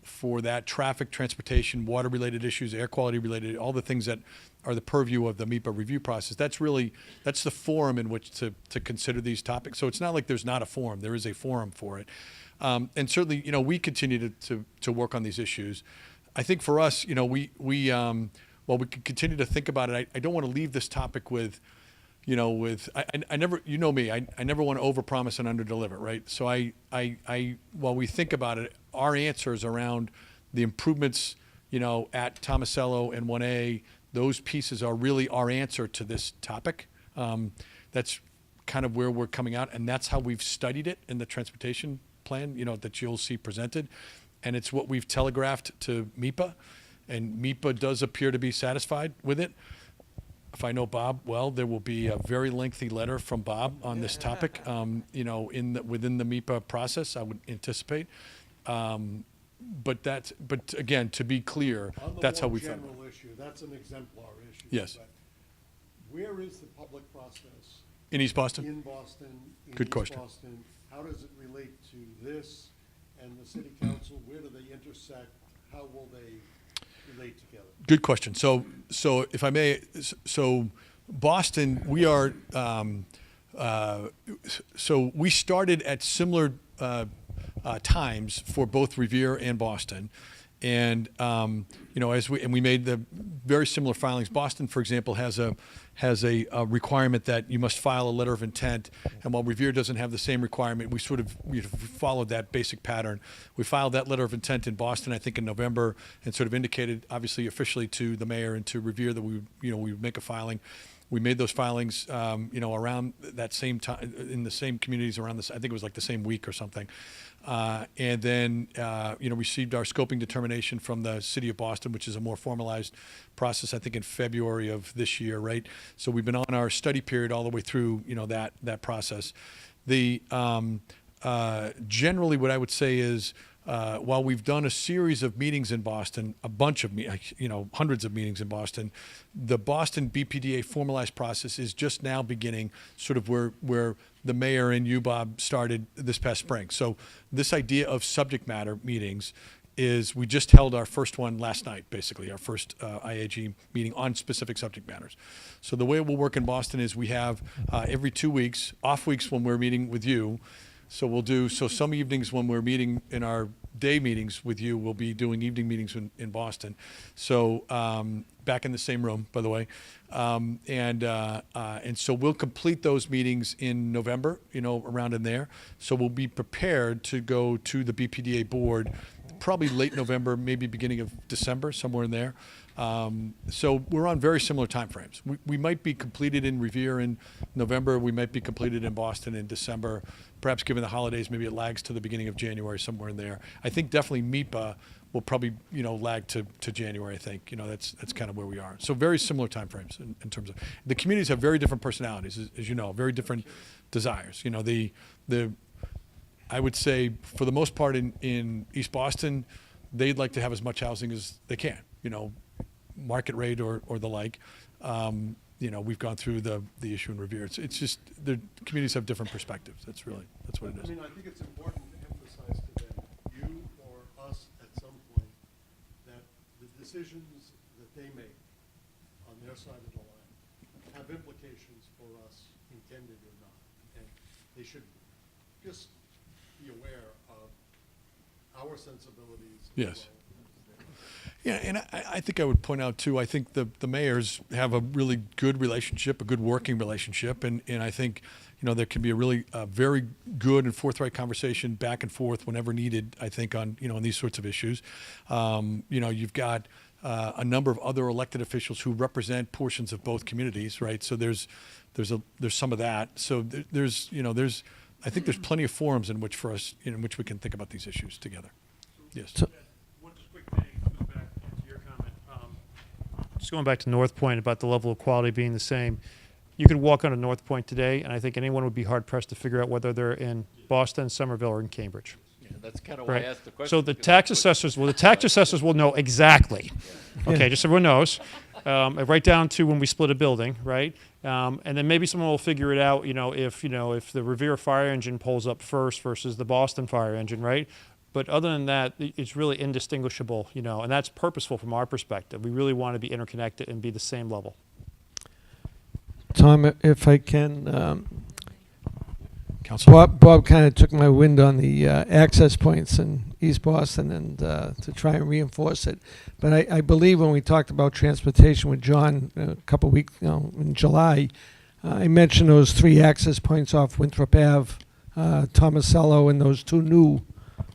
for that traffic, transportation, water-related issues, air quality-related, all the things that are the purview of the MIPA review process, that's the forum in which to consider these topics. So it's not like there's not a forum. There is a forum for it. And certainly, we continue to work on these issues. I think for us, while we can continue to think about it, I don't want to leave this topic with, I never, me, I never want to overpromise and underdeliver, right? So while we think about it, our answers around the improvements, at Tomasello and 1A, those pieces are really our answer to this topic. That's kind of where we're coming out, and that's how we've studied it in the transportation plan, that you'll see presented. And it's what we've telegraphed to MIPA, and MIPA does appear to be satisfied with it. If I know Bob well, there will be a very lengthy letter from Bob on this topic, within the MIPA process, I would anticipate. But again, to be clear, that's how we found it. On the more general issue, that's an exemplar issue. Yes. But where is the public process? In East Boston? In Boston, in Good East question. Boston. How does it relate to this and the city council? Where do they intersect? How will they relate together? Good question. So if I may, Boston, we are, so we started at similar times for both Revere and Boston. And, we made the very similar filings. Boston, for example, has a requirement that you must file a letter of intent. And while Revere doesn't have the same requirement, we sort of followed that basic pattern. We filed that letter of intent in Boston, I think in November, and sort of indicated, obviously, officially to the mayor and to Revere that we would make a filing. We made those filings, around that same time, in the same communities around this. I think it was like the same week or something. And then, received our scoping determination from the city of Boston, which is a more formalized process, I think in February of this year, right? So we've been on our study period all the way through, that process. Generally what I would say is, while we've done a series of meetings in Boston, a bunch of, hundreds of meetings in Boston, the Boston BPDA formalized process is just now beginning, sort of where the mayor and you, Bob, started this past spring. So this idea of subject matter meetings is, we just held our first one last night, basically, our first IAG meeting on specific subject matters. So the way it will work in Boston is we have every 2 weeks, off weeks when we're meeting with you. So some evenings when we're meeting in our day meetings with you, we'll be doing evening meetings in Boston. So back in the same room, by the way. And so we'll complete those meetings in November, around in there. So we'll be prepared to go to the BPDA board probably late November, maybe beginning of December, somewhere in there. So we're on very similar timeframes. We might be completed in Revere in November. We might be completed in Boston in December. Perhaps given the holidays, maybe it lags to the beginning of January, somewhere in there. I think definitely MIPA will probably, lag to January, I think. That's kind of where we are. So very similar timeframes in terms of, the communities have very different personalities, as you know, very different desires. I would say for the most part in East Boston, they'd like to have as much housing as they can, market rate or the like. We've gone through the issue in Revere. It's just the communities have different perspectives. That's what it is. I think it's important to emphasize to them, you or us at some point, that the decisions that they make on their side of the line have implications for us, intended or not. And they should just be aware of our sensibilities. Yes. Yeah, and I think I would point out too, I think the mayors have a really good relationship, a good working relationship, and I think, there can be a really very good and forthright conversation back and forth whenever needed, I think, on these sorts of issues. You've got a number of other elected officials who represent portions of both communities, right? So there's some of that. So I think there's plenty of forums in which we can think about these issues together. Yes. One just quick thing, goes back to your comment. Just going back to North Point about the level of quality being the same. You could walk onto North Point today, and I think anyone would be hard pressed to figure out whether they're in Boston, Somerville, or in Cambridge. Yeah, that's kind of why I asked the question. So the tax assessors will know exactly. Okay, just so everyone knows. Right down to when we split a building, right? And then maybe someone will figure it out, if the Revere fire engine pulls up first versus the Boston fire engine, right? But other than that, it's really indistinguishable, and that's purposeful from our perspective. We really want to be interconnected and be the same level. Tom, if I can, Council. Bob kind of took my wind on the access points in East Boston and to try and reinforce it. But I believe when we talked about transportation with John a couple of weeks ago in July, I mentioned those 3 access points off Winthrop Ave, Tomasello, and those 2 new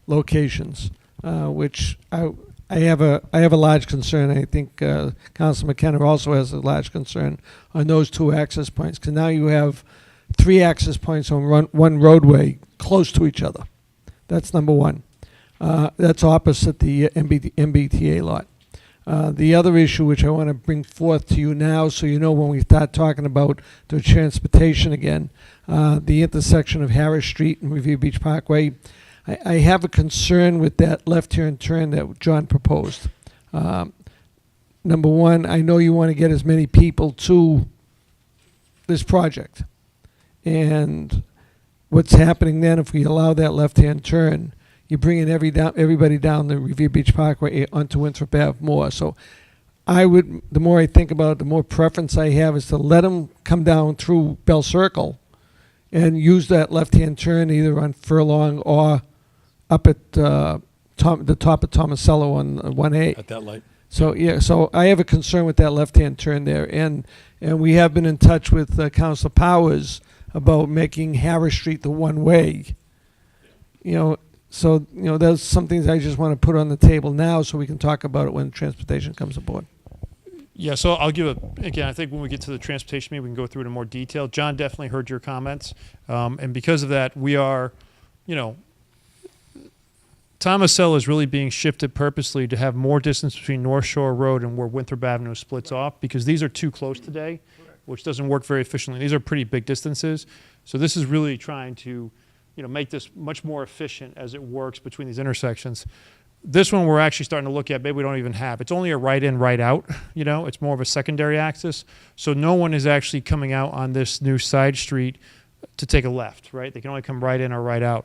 locations, which I have a large concern. I think Councilor McKenna also has a large concern on those 2 access points, because now you have 3 access points on one roadway close to each other. That's number one. That's opposite the MBTA lot. The other issue which I want to bring forth to you now, so you know when we start talking about the transportation again, the intersection of Harris Street and Revere Beach Parkway, I have a concern with that left-hand turn that John proposed. Number one, I know you want to get as many people to this project. And what's happening then, if we allow that left-hand turn, you're bringing everybody down the Revere Beach Parkway onto Winthrop Ave more. So the more I think about it, the more preference I have is to let them come down through Bell Circle and use that left-hand turn either on Furlong or up at the top of Tomasello on 1A. At that light. So I have a concern with that left-hand turn there. And we have been in touch with Councilor Powers about making Harris Street the one-way. So there's some things I just want to put on the table now so we can talk about it when transportation comes aboard. Yeah, so I'll give again, I think when we get to the transportation meeting, we can go through it in more detail. John definitely heard your comments. And because of that, we are, you know, Thomasella is really being shifted purposely to have more distance between North Shore Road and where Winthrop Avenue splits off, because these are too close today, which doesn't work very efficiently. These are pretty big distances. So this is really trying to, you know, make this much more efficient as it works between these intersections. This one we're actually starting to look at, maybe we don't even have. It's only a right in, right out, you know, it's more of a secondary axis. So no one is actually coming out on this new side street to take a left, right? They can only come right in or right out.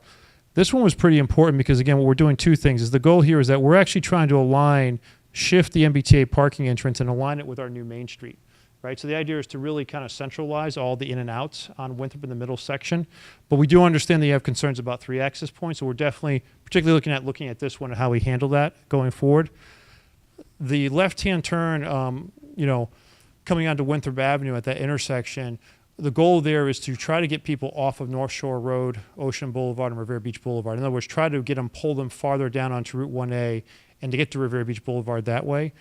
This one was pretty important because, again, what we're doing two things. Is the goal here is that we're actually trying to align, shift the MBTA parking entrance and align it with our new Main Street, right? So the idea is to really kind of centralize all the in and outs on Winthrop in the middle section. But we do understand that you have concerns about 3 access points, so we're definitely particularly looking at this one and how we handle that going forward. The left-hand turn, you know, coming onto Winthrop Avenue at that intersection, the goal there is to try to get people off of North Shore Road, Ocean Boulevard, and Revere Beach Boulevard. In other words, try to pull them farther down onto Route 1A and to get to Revere Beach Boulevard that way.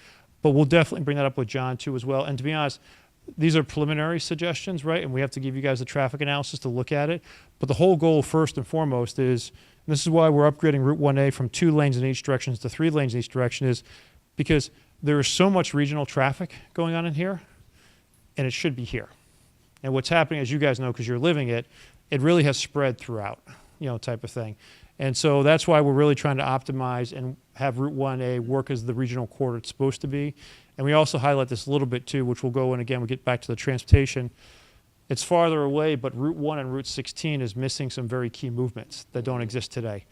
But we'll definitely bring that up with John too as well. And to be honest, these are preliminary suggestions, right? And we have to give you guys the traffic analysis to look at it. But the whole goal first and foremost is, and this is why we're upgrading Route 1A from 2 lanes in each direction to 3 lanes in each direction, is because there is so much regional traffic going on in here, and it should be here. And what's happening, as you guys know, because you're living it, it really has spread throughout, you know, type of thing. And so that's why we're really trying to optimize and have Route 1A work as the regional corridor it's supposed to be. And we also highlight this a little bit too, which we'll go in again, we get back to the transportation. It's farther away, but Route 1 and Route 16 is missing some very key movements that don't exist today.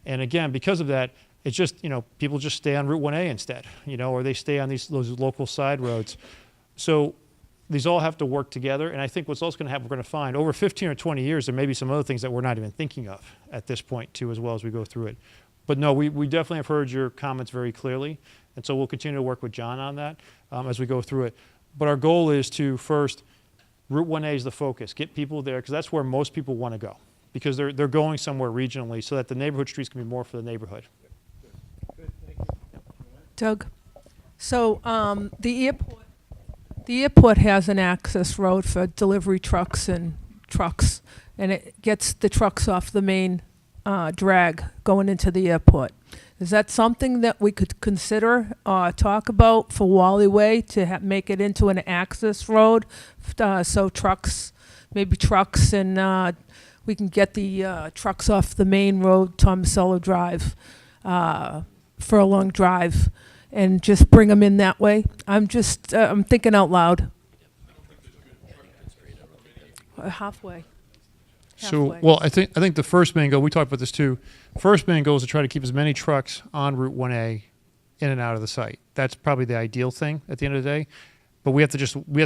And again, because of that, it's just, you know, people just stay on Route 1A instead, you know, or they stay on those local side roads. So these all have to work together, and I think what's also going to happen, we're going to find over 15 or 20 years, there may be some other things that we're not even thinking of at this point too, as well as we go through it. But no, we definitely have heard your comments very clearly, and so we'll continue to work with John on that as we go through it. But our goal is to first, Route 1A is the focus, get people there, because that's where most people want to go, because they're going somewhere regionally, so that the neighborhood streets can be more for the neighborhood. Doug? So the airport has an access road for delivery trucks, and it gets the trucks off the main drag going into the airport. Is that something that we could consider, talk about for Wally Way to make it into an access road? So maybe trucks, and we can get the trucks off the main road, Thomasella Drive, Furlong Drive, and just bring them in that way. I'm thinking out loud. Halfway. So, well, I think the first main goal, we talked about this too, first main goal is to try to keep as many trucks on Route 1A in and out of the site. That's probably the ideal thing at the end of the day. But we have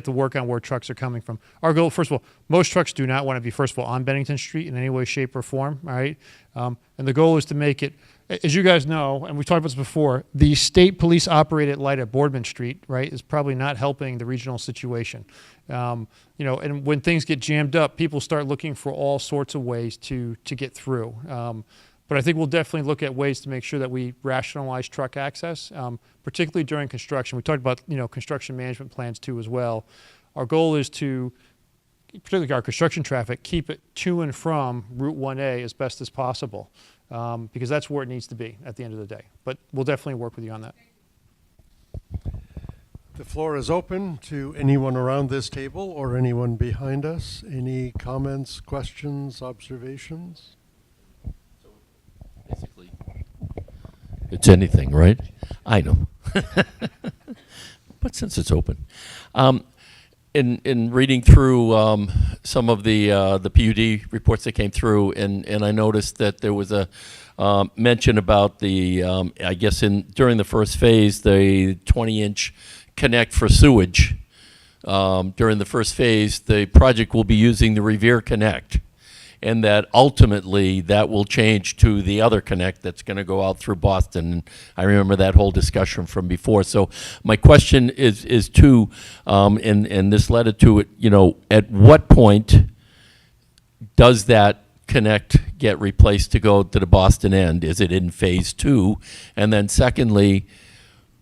to work on where trucks are coming from. Our goal, first of all, most trucks do not want to be, first of all, on Bennington Street in any way, shape, or form, all right? And the goal is to make it, as you guys know, and we've talked about this before, the state police operated light at Boardman Street, right, is probably not helping the regional situation. You know, and when things get jammed up, people start looking for all sorts of ways to get through. But I think we'll definitely look at ways to make sure that we rationalize truck access, particularly during construction. We talked about, you know, construction management plans too as well. Our goal is to, particularly our construction traffic, keep it to and from Route 1A as best as possible, because that's where it needs to be at the end of the day. But we'll definitely work with you on that. The floor is open to anyone around this table or anyone behind us. Any comments, questions, observations? Basically, it's anything, right? I know. But since it's open. In reading through some of the PUD reports that came through, and I noticed that there was a mention about the, I guess during the first phase, the 20-inch connect for sewage. During the first phase, the project will be using the Revere Connect, and that ultimately that will change to the other connect that's going to go out through Boston. And I remember that whole discussion from before. So my question is to, and this led to it, you know, at what point does that connect get replaced to go to the Boston end? Is it in phase 2? And then secondly,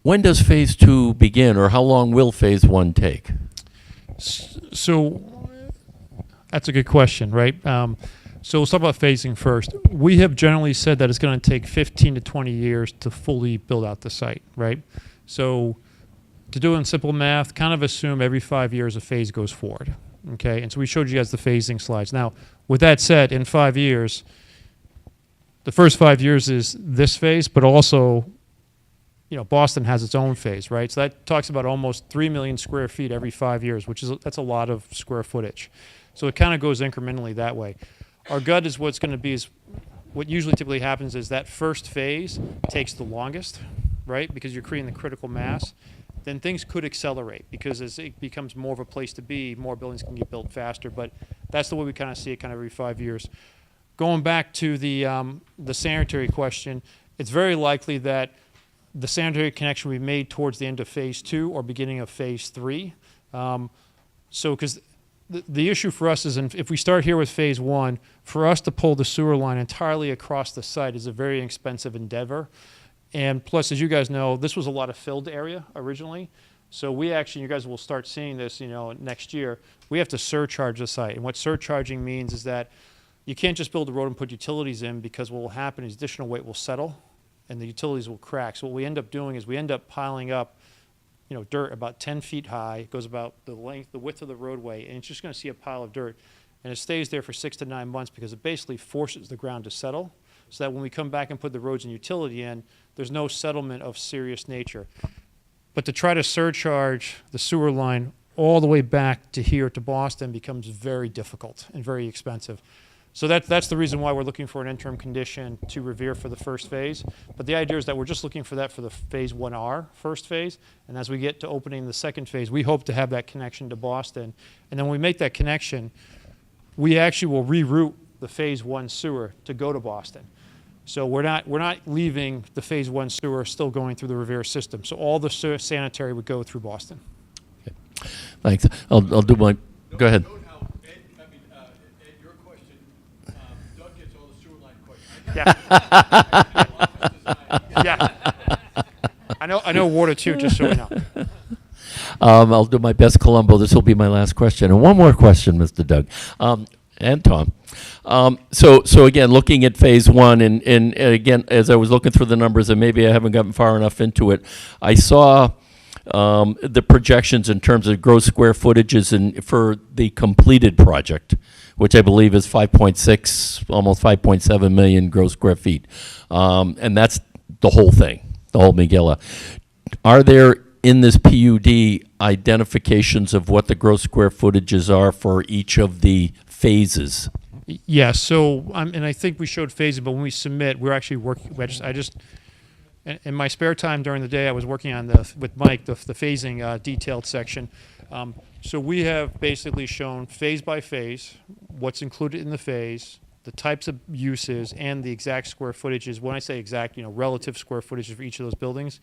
when does phase 2 begin, or how long will phase 1 take? So that's a good question, right? So let's talk about phasing first. We have generally said that it's going to take 15 to 20 years to fully build out the site, right? So to do it in simple math, kind of assume every 5 years a phase goes forward, okay? And so we showed you guys the phasing slides. Now, with that said, in 5 years, the first 5 years is this phase, but also, you know, Boston has its own phase, right? So that talks about almost 3 million square feet every 5 years, that's a lot of square footage. So it kind of goes incrementally that way. Our gut is what's going to be is what usually typically happens is that first phase takes the longest, right? Because you're creating the critical mass. Then things could accelerate because as it becomes more of a place to be, more buildings can get built faster. But that's the way we kind of see it, kind of every 5 years. Going back to the sanitary question, it's very likely that the sanitary connection will be made towards the end of phase 2 or beginning of phase 3. Because the issue for us is if we start here with phase 1, for us to pull the sewer line entirely across the site is a very expensive endeavor. And plus, as you guys know, this was a lot of filled area originally. So we actually, you guys will start seeing this, you know, next year. We have to surcharge the site. And what surcharging means is that you can't just build a road and put utilities in, because what will happen is additional weight will settle and the utilities will crack. So what we end up doing is we end up piling up, you know, dirt about 10 feet high. It goes about the width of the roadway, and it's just going to see a pile of dirt. And it stays there for 6 to 9 months because it basically forces the ground to settle, so that when we come back and put the roads and utility in, there's no settlement of serious nature. But to try to surcharge the sewer line all the way back to here to Boston becomes very difficult and very expensive. So that's the reason why we're looking for an interim condition to Revere for the first phase. But the idea is that we're just looking for that for the phase 1R, first phase. And as we get to opening the second phase, we hope to have that connection to Boston. And then when we make that connection, we actually will reroute the phase 1 sewer to go to Boston. So we're not leaving the phase 1 sewer still going through the Revere system. So all the sanitary would go through Boston. Okay. Thanks. I'll do my. Go ahead. Yeah. I know water too, just so we know. I'll do my best, Columbo. This will be my last question. And one more question, Mr. Doug. And Tom. So again, looking at phase 1, and again, as I was looking through the numbers, and maybe I haven't gotten far enough into it, I saw the projections in terms of gross square footages for the completed project, which I believe is 5.6, almost 5.7 million gross square feet. And that's the whole thing, the whole Megillah. Are there in this PUD identifications of what the gross square footages are for each of the phases? Yeah, so, and I think we showed phases, but when we submit, we're actually working, in my spare time during the day, I was working on with Mike, the phasing detailed section. So we have basically shown phase by phase, what's included in the phase, the types of uses, and the exact square footages. When I say exact, relative square footages for each of those buildings.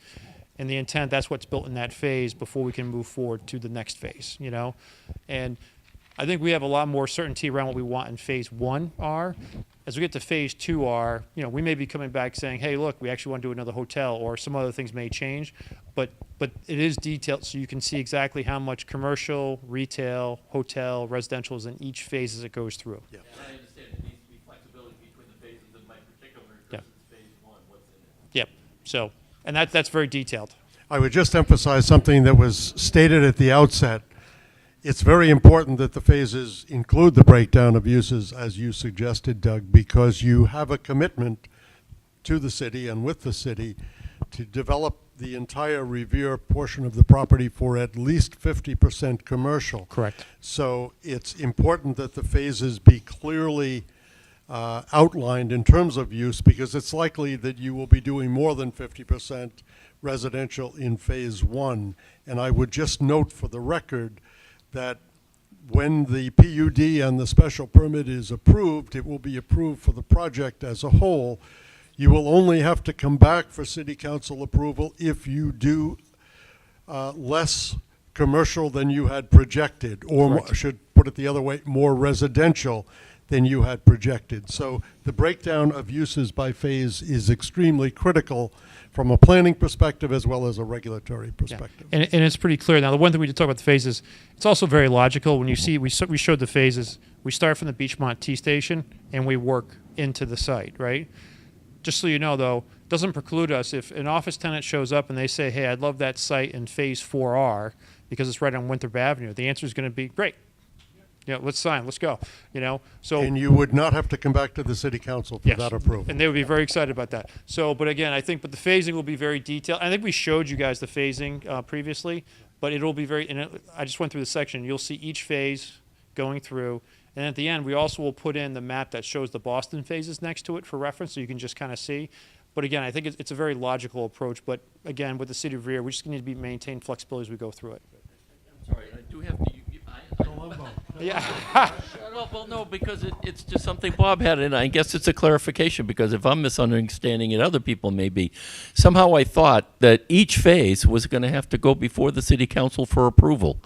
And the intent, that's what's built in that phase before we can move forward to the next phase, And I think we have a lot more certainty around what we want in phase 1R. As we get to phase 2R, we may be coming back saying, hey, look, we actually want to do another hotel, or some other things may change. But it is detailed, so you can see exactly how much commercial, retail, hotel, residential is in each phase as it goes through. Yeah. And I understand there needs to be flexibility between the phases in my particular, because it's phase 1, what's in it. Yep. So, and that's very detailed. I would just emphasize something that was stated at the outset. It's very important that the phases include the breakdown of uses, as you suggested, Doug, because you have a commitment to the city and with the city to develop the entire Revere portion of the property for at least 50% commercial. Correct. So it's important that the phases be clearly outlined in terms of use, because it's likely that you will be doing more than 50% residential in phase 1. And I would just note for the record that when the PUD and the special permit is approved, it will be approved for the project as a whole. You will only have to come back for city council approval if you do less commercial than you had projected, or should put it the other way, more residential than you had projected. So the breakdown of uses by phase is extremely critical from a planning perspective as well as a regulatory perspective. And it's pretty clear. Now, the one thing we did talk about the phases, it's also very logical. When you see, we showed the phases, we start from the Beachmont T station and we work into the site, right? Just so you know, though, doesn't preclude us if an office tenant shows up and they say, hey, I'd love that site in phase 4R because it's right on Winthrop Avenue. The answer is going to be, great. Yeah, let's sign, let's go. So And you would not have to come back to the city council for yes, that approval. and they would be very excited about that. So, but again, I think, but the phasing will be very detailed. I think we showed you guys the phasing previously, but it'll be very. I just went through the section. You'll see each phase going through, and at the end, we also will put in the map that shows the Boston phases next to it for reference, so you can just kind of see. But again, I think it's a very logical approach. But again, with the city of Revere, we just need to be maintain flexibility as we go through it. I'm sorry, I do have to. Yeah. Well, no, because it's just something Bob had, and I guess it's a clarification, because if I'm misunderstanding it, other people may be. Somehow I thought that each phase was going to have to go before the city council for approval.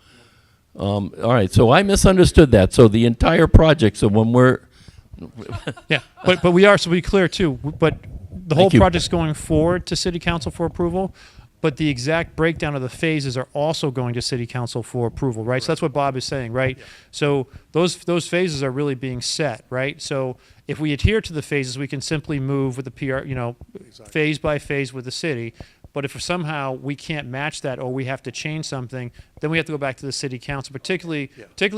All right, so I misunderstood that. So the entire project, so when we're... Yeah, but we are, so be clear too, but the whole Thank you. project's going forward to city council for approval, but the exact breakdown of the phases are also going to city council for approval, right? So that's what Bob is saying, right? So those phases are really being set, right? So if we adhere to the phases, we can simply move with the PR, phase by phase with the city. But if somehow we can't match that or we have to change something, then we have to go back to the city council, particularly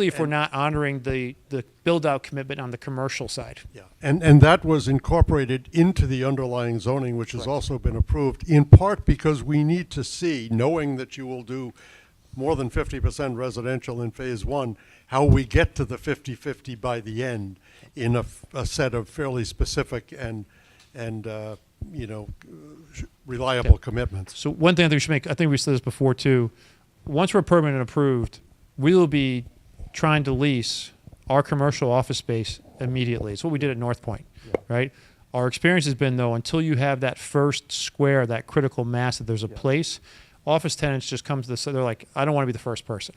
if we're not honoring the build-out commitment on the commercial side. Yeah, and that was incorporated into the underlying zoning, which has also been approved, in part because we need to see, knowing that you will do more than 50% residential in phase one, how we get to the 50-50 by the end in a set of fairly specific and reliable commitments. So one thing I think we should make, I think we said this before too, once we're permanent approved, we will be trying to lease our commercial office space immediately. It's what we did at North Point, right? Our experience has been, though, until you have that first square, that critical mass, that there's a place, office tenants just come to they're like, I don't want to be the first person.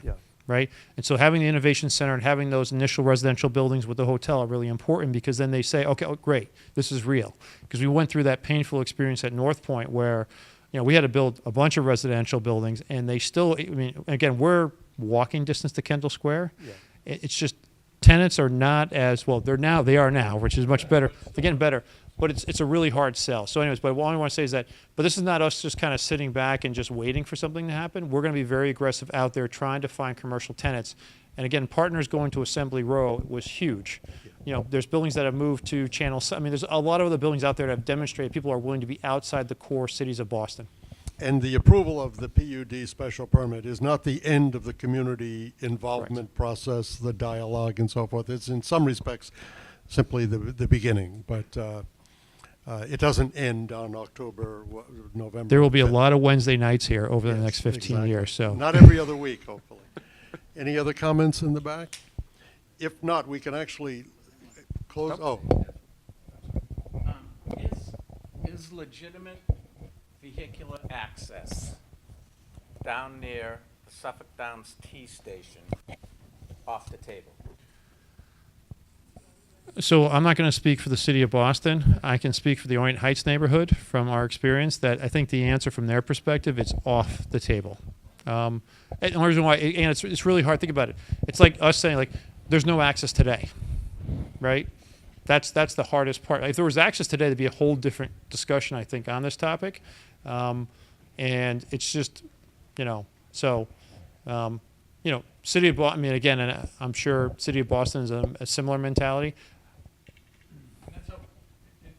Right? And so having the innovation center and having those initial residential buildings with the hotel are really important, because then they say, okay, great, this is real. Because we went through that painful experience at North Point where, we had to build a bunch of residential buildings, and they still, again, we're walking distance to Kendall Square. It's just tenants are not as, well, they are now, which is much better. They're getting better. But it's a really hard sell. So anyways, but what I want to say is that, but this is not us just kind of sitting back and just waiting for something to happen. We're going to be very aggressive out there trying to find commercial tenants. And again, Partners going to Assembly Row was huge. There's buildings that have moved to Channel. There's a lot of other buildings out there that have demonstrated people are willing to be outside the core cities of Boston. And the approval of the PUD special permit is not the end of the community involvement process, the dialogue and so forth. It's in some respects simply the beginning, but it doesn't end on November. There will be a 5th. lot of Wednesday nights here over the next 15 years. So not every other week, hopefully. Any other comments in the back? If not, we can actually close. Oh, Is legitimate vehicular access down near the Suffolk Downs T station off the table? So I'm not going to speak for the city of Boston. I can speak for the Orient Heights neighborhood from our experience that I think the answer from their perspective is off the table. And the only reason why, and it's really hard. Think about it. It's like us saying, like, there's no access today, right? That's the hardest part. If there was access today, there'd be a whole different discussion, I think, on this topic. And it's just, city of Boston, again, and I'm sure city of Boston is a similar mentality. And that's how,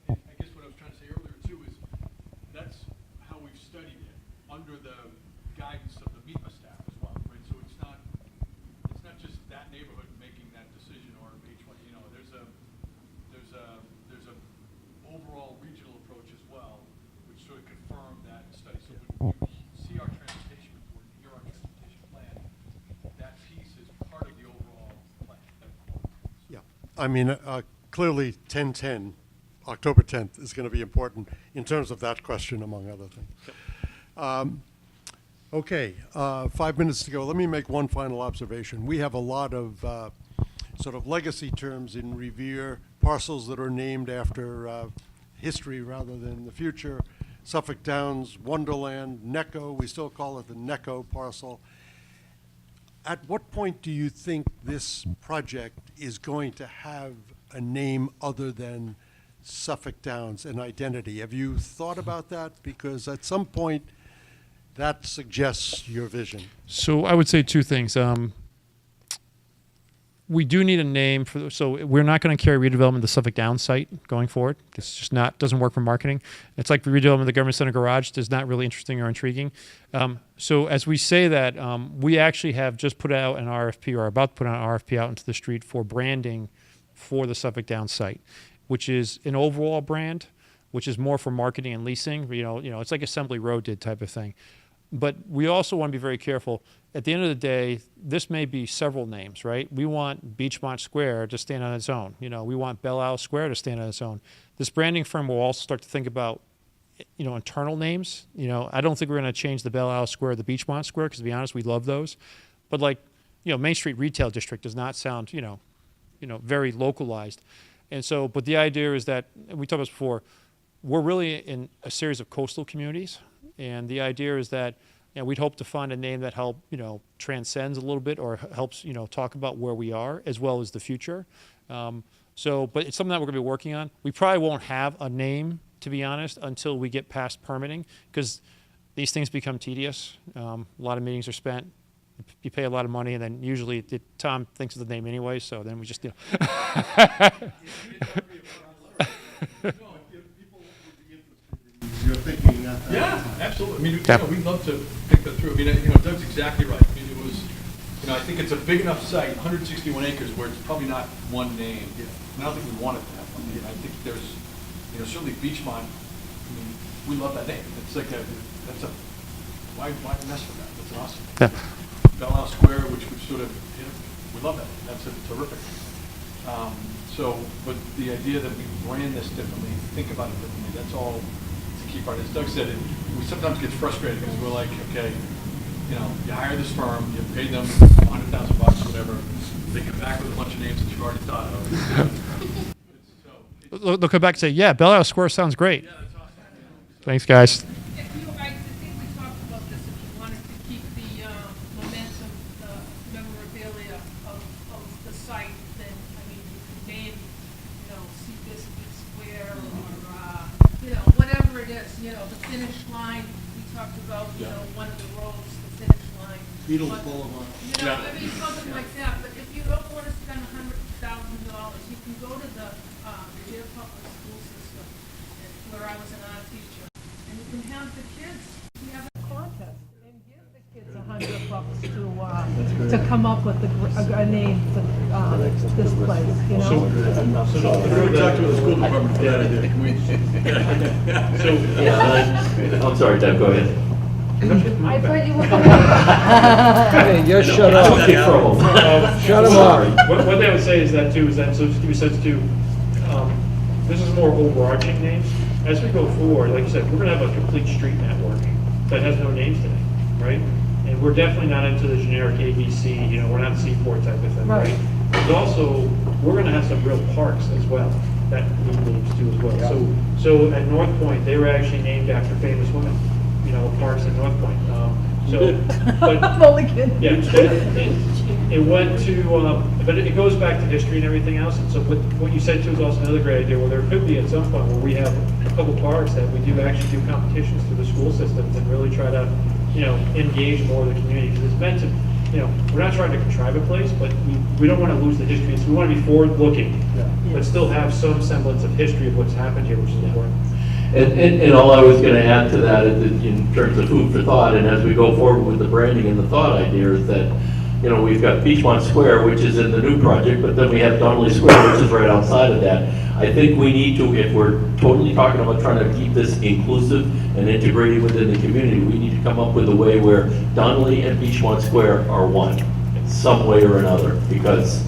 and I guess what I was trying to say earlier too is that's how we've studied it under the guidance of the MEPA staff as well, right? So it's not just that neighborhood making that decision or each one. There's a overall regional approach as well, which sort of confirmed that study. So when you see our transportation report, and hear our transportation plan, that piece is part of the overall plan. yeah. Clearly 10/10, October 10th is going to be important in terms of that question, among other things. Okay, 5 minutes to go. Let me make one final observation. We have a lot of sort of legacy terms in Revere, parcels that are named after history rather than the future. Suffolk Downs, Wonderland, Necco, we still call it the Necco parcel. At what point do you think this project is going to have a name other than Suffolk Downs, an identity? Have you thought about that? Because at some point, that suggests your vision. So I would say two things. We do need a name for, so we're not going to carry redevelopment of the Suffolk Downs site going forward. It's just not, doesn't work for marketing. It's like the redevelopment of the Government Center garage is not really interesting or intriguing. So as we say that, we actually have just put out an RFP, or are about to put out an RFP out into the street for branding for the Suffolk Downs site, which is an overall brand, which is more for marketing and leasing. You know, it's like Assembly Road did type of thing. But we also want to be very careful. At the end of the day, this may be several names, right? We want Beachmont Square to stand on its own. You know, we want Belle Isle Square to stand on its own. This branding firm will also start to think about, you know, internal names. You know, I don't think we're going to change the Belle Isle Square, the Beachmont Square, because to be honest, we love those. But like, you know, Main Street Retail District does not sound, you know, very localized. And so, but the idea is that, and we talked about this before, we're really in a series of coastal communities. And the idea is that, you know, we'd hope to find a name that transcends a little bit, or helps, talk about where we are as well as the future. But it's something that we're going to be working on. We probably won't have a name, to be honest, until we get past permitting, because these things become tedious. A lot of meetings are spent. You pay a lot of money, and then usually Tom thinks of the name anyway, so then we just, You're thinking that. Yeah, absolutely. I mean, Yeah. we'd love to think that through. I mean, Doug's exactly right. I mean, it was, I think it's a big enough site, 161 acres, where it's probably not one name. I don't think we want it to have one name. I think there's, certainly Beachmont. I mean, we love that name. It's like why mess with that? That's awesome. Yeah. Belle Isle Square, which would sort of, we love that. That's terrific. But the idea that we brand this differently, think about it differently, that's all. Key part. As Doug said, we sometimes get frustrated because we're like, okay, you hire this firm, you pay them $100,000, whatever. They come back with a bunch of names that you've already thought of. They'll come back and say, yeah, Belle Isle Square sounds great. Yeah, that's awesome. Thanks, guys. I think we talked about this. If you wanted to keep the momentum, the memorabilia of the site, then you could name, Seabiscuit Square, or whatever it is. The finish line. We talked about, one of the roads, the finish line. Beatles Boulevard. Something like that. But if you don't want to spend $100,000, you can go to the Revere Public School System, where I was an art teacher, and you can have the kids. We have a contest and give the kids $100 to come up with a name for this place. So we're talking to the school department for that idea. I'm sorry, Deb, go ahead. I thought you were. Hey, just shut up. Shut him up. What they would say is that too, so just to give you a sense too, this is more overarching names. As we go forward, like you said, we're gonna have a complete street network that has no names today, right? And we're definitely not into the generic ABC, we're not Seaport type of thing, right? But also, we're gonna have some real parks as well that need names too as well. So at North Point, they were actually named after famous women, parks at North Point. But I'm only kidding. yeah, it went to, but it goes back to history and everything else. And so what you said too is also another great idea. Well, there could be at some point where we have a couple parks that we do actually do competitions through the school systems and really try to, engage more of the community. Because it's meant to, we're not trying to contrive a place, but we don't want to lose the history. So we want to be forward-looking, but still have some semblance of history of what's happened here, which is important. And all I was going to add to that is in terms of food for thought, and as we go forward with the branding and the thought idea is that, we've got Beachmont Square, which is in the new project, but then we have Donnelly Square, which is right outside of that. I think we need to, if we're totally talking about trying to keep this inclusive and integrated within the community, we need to come up with a way where Donnelly and Beachmont Square are one, some way or another, because,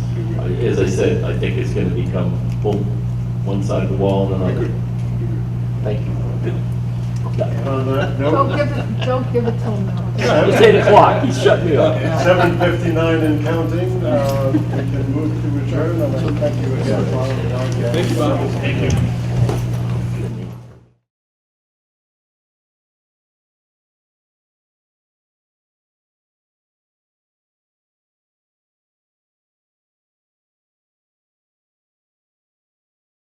as I said, I think it's going to become, boom, one side of the wall and another. Thank you. And on that note, Don't give it till now. It's 8 o'clock, he's shut me up. 7:59 and counting, we can move to adjourn, and I thank you again. Thank you, Bob. Thank you.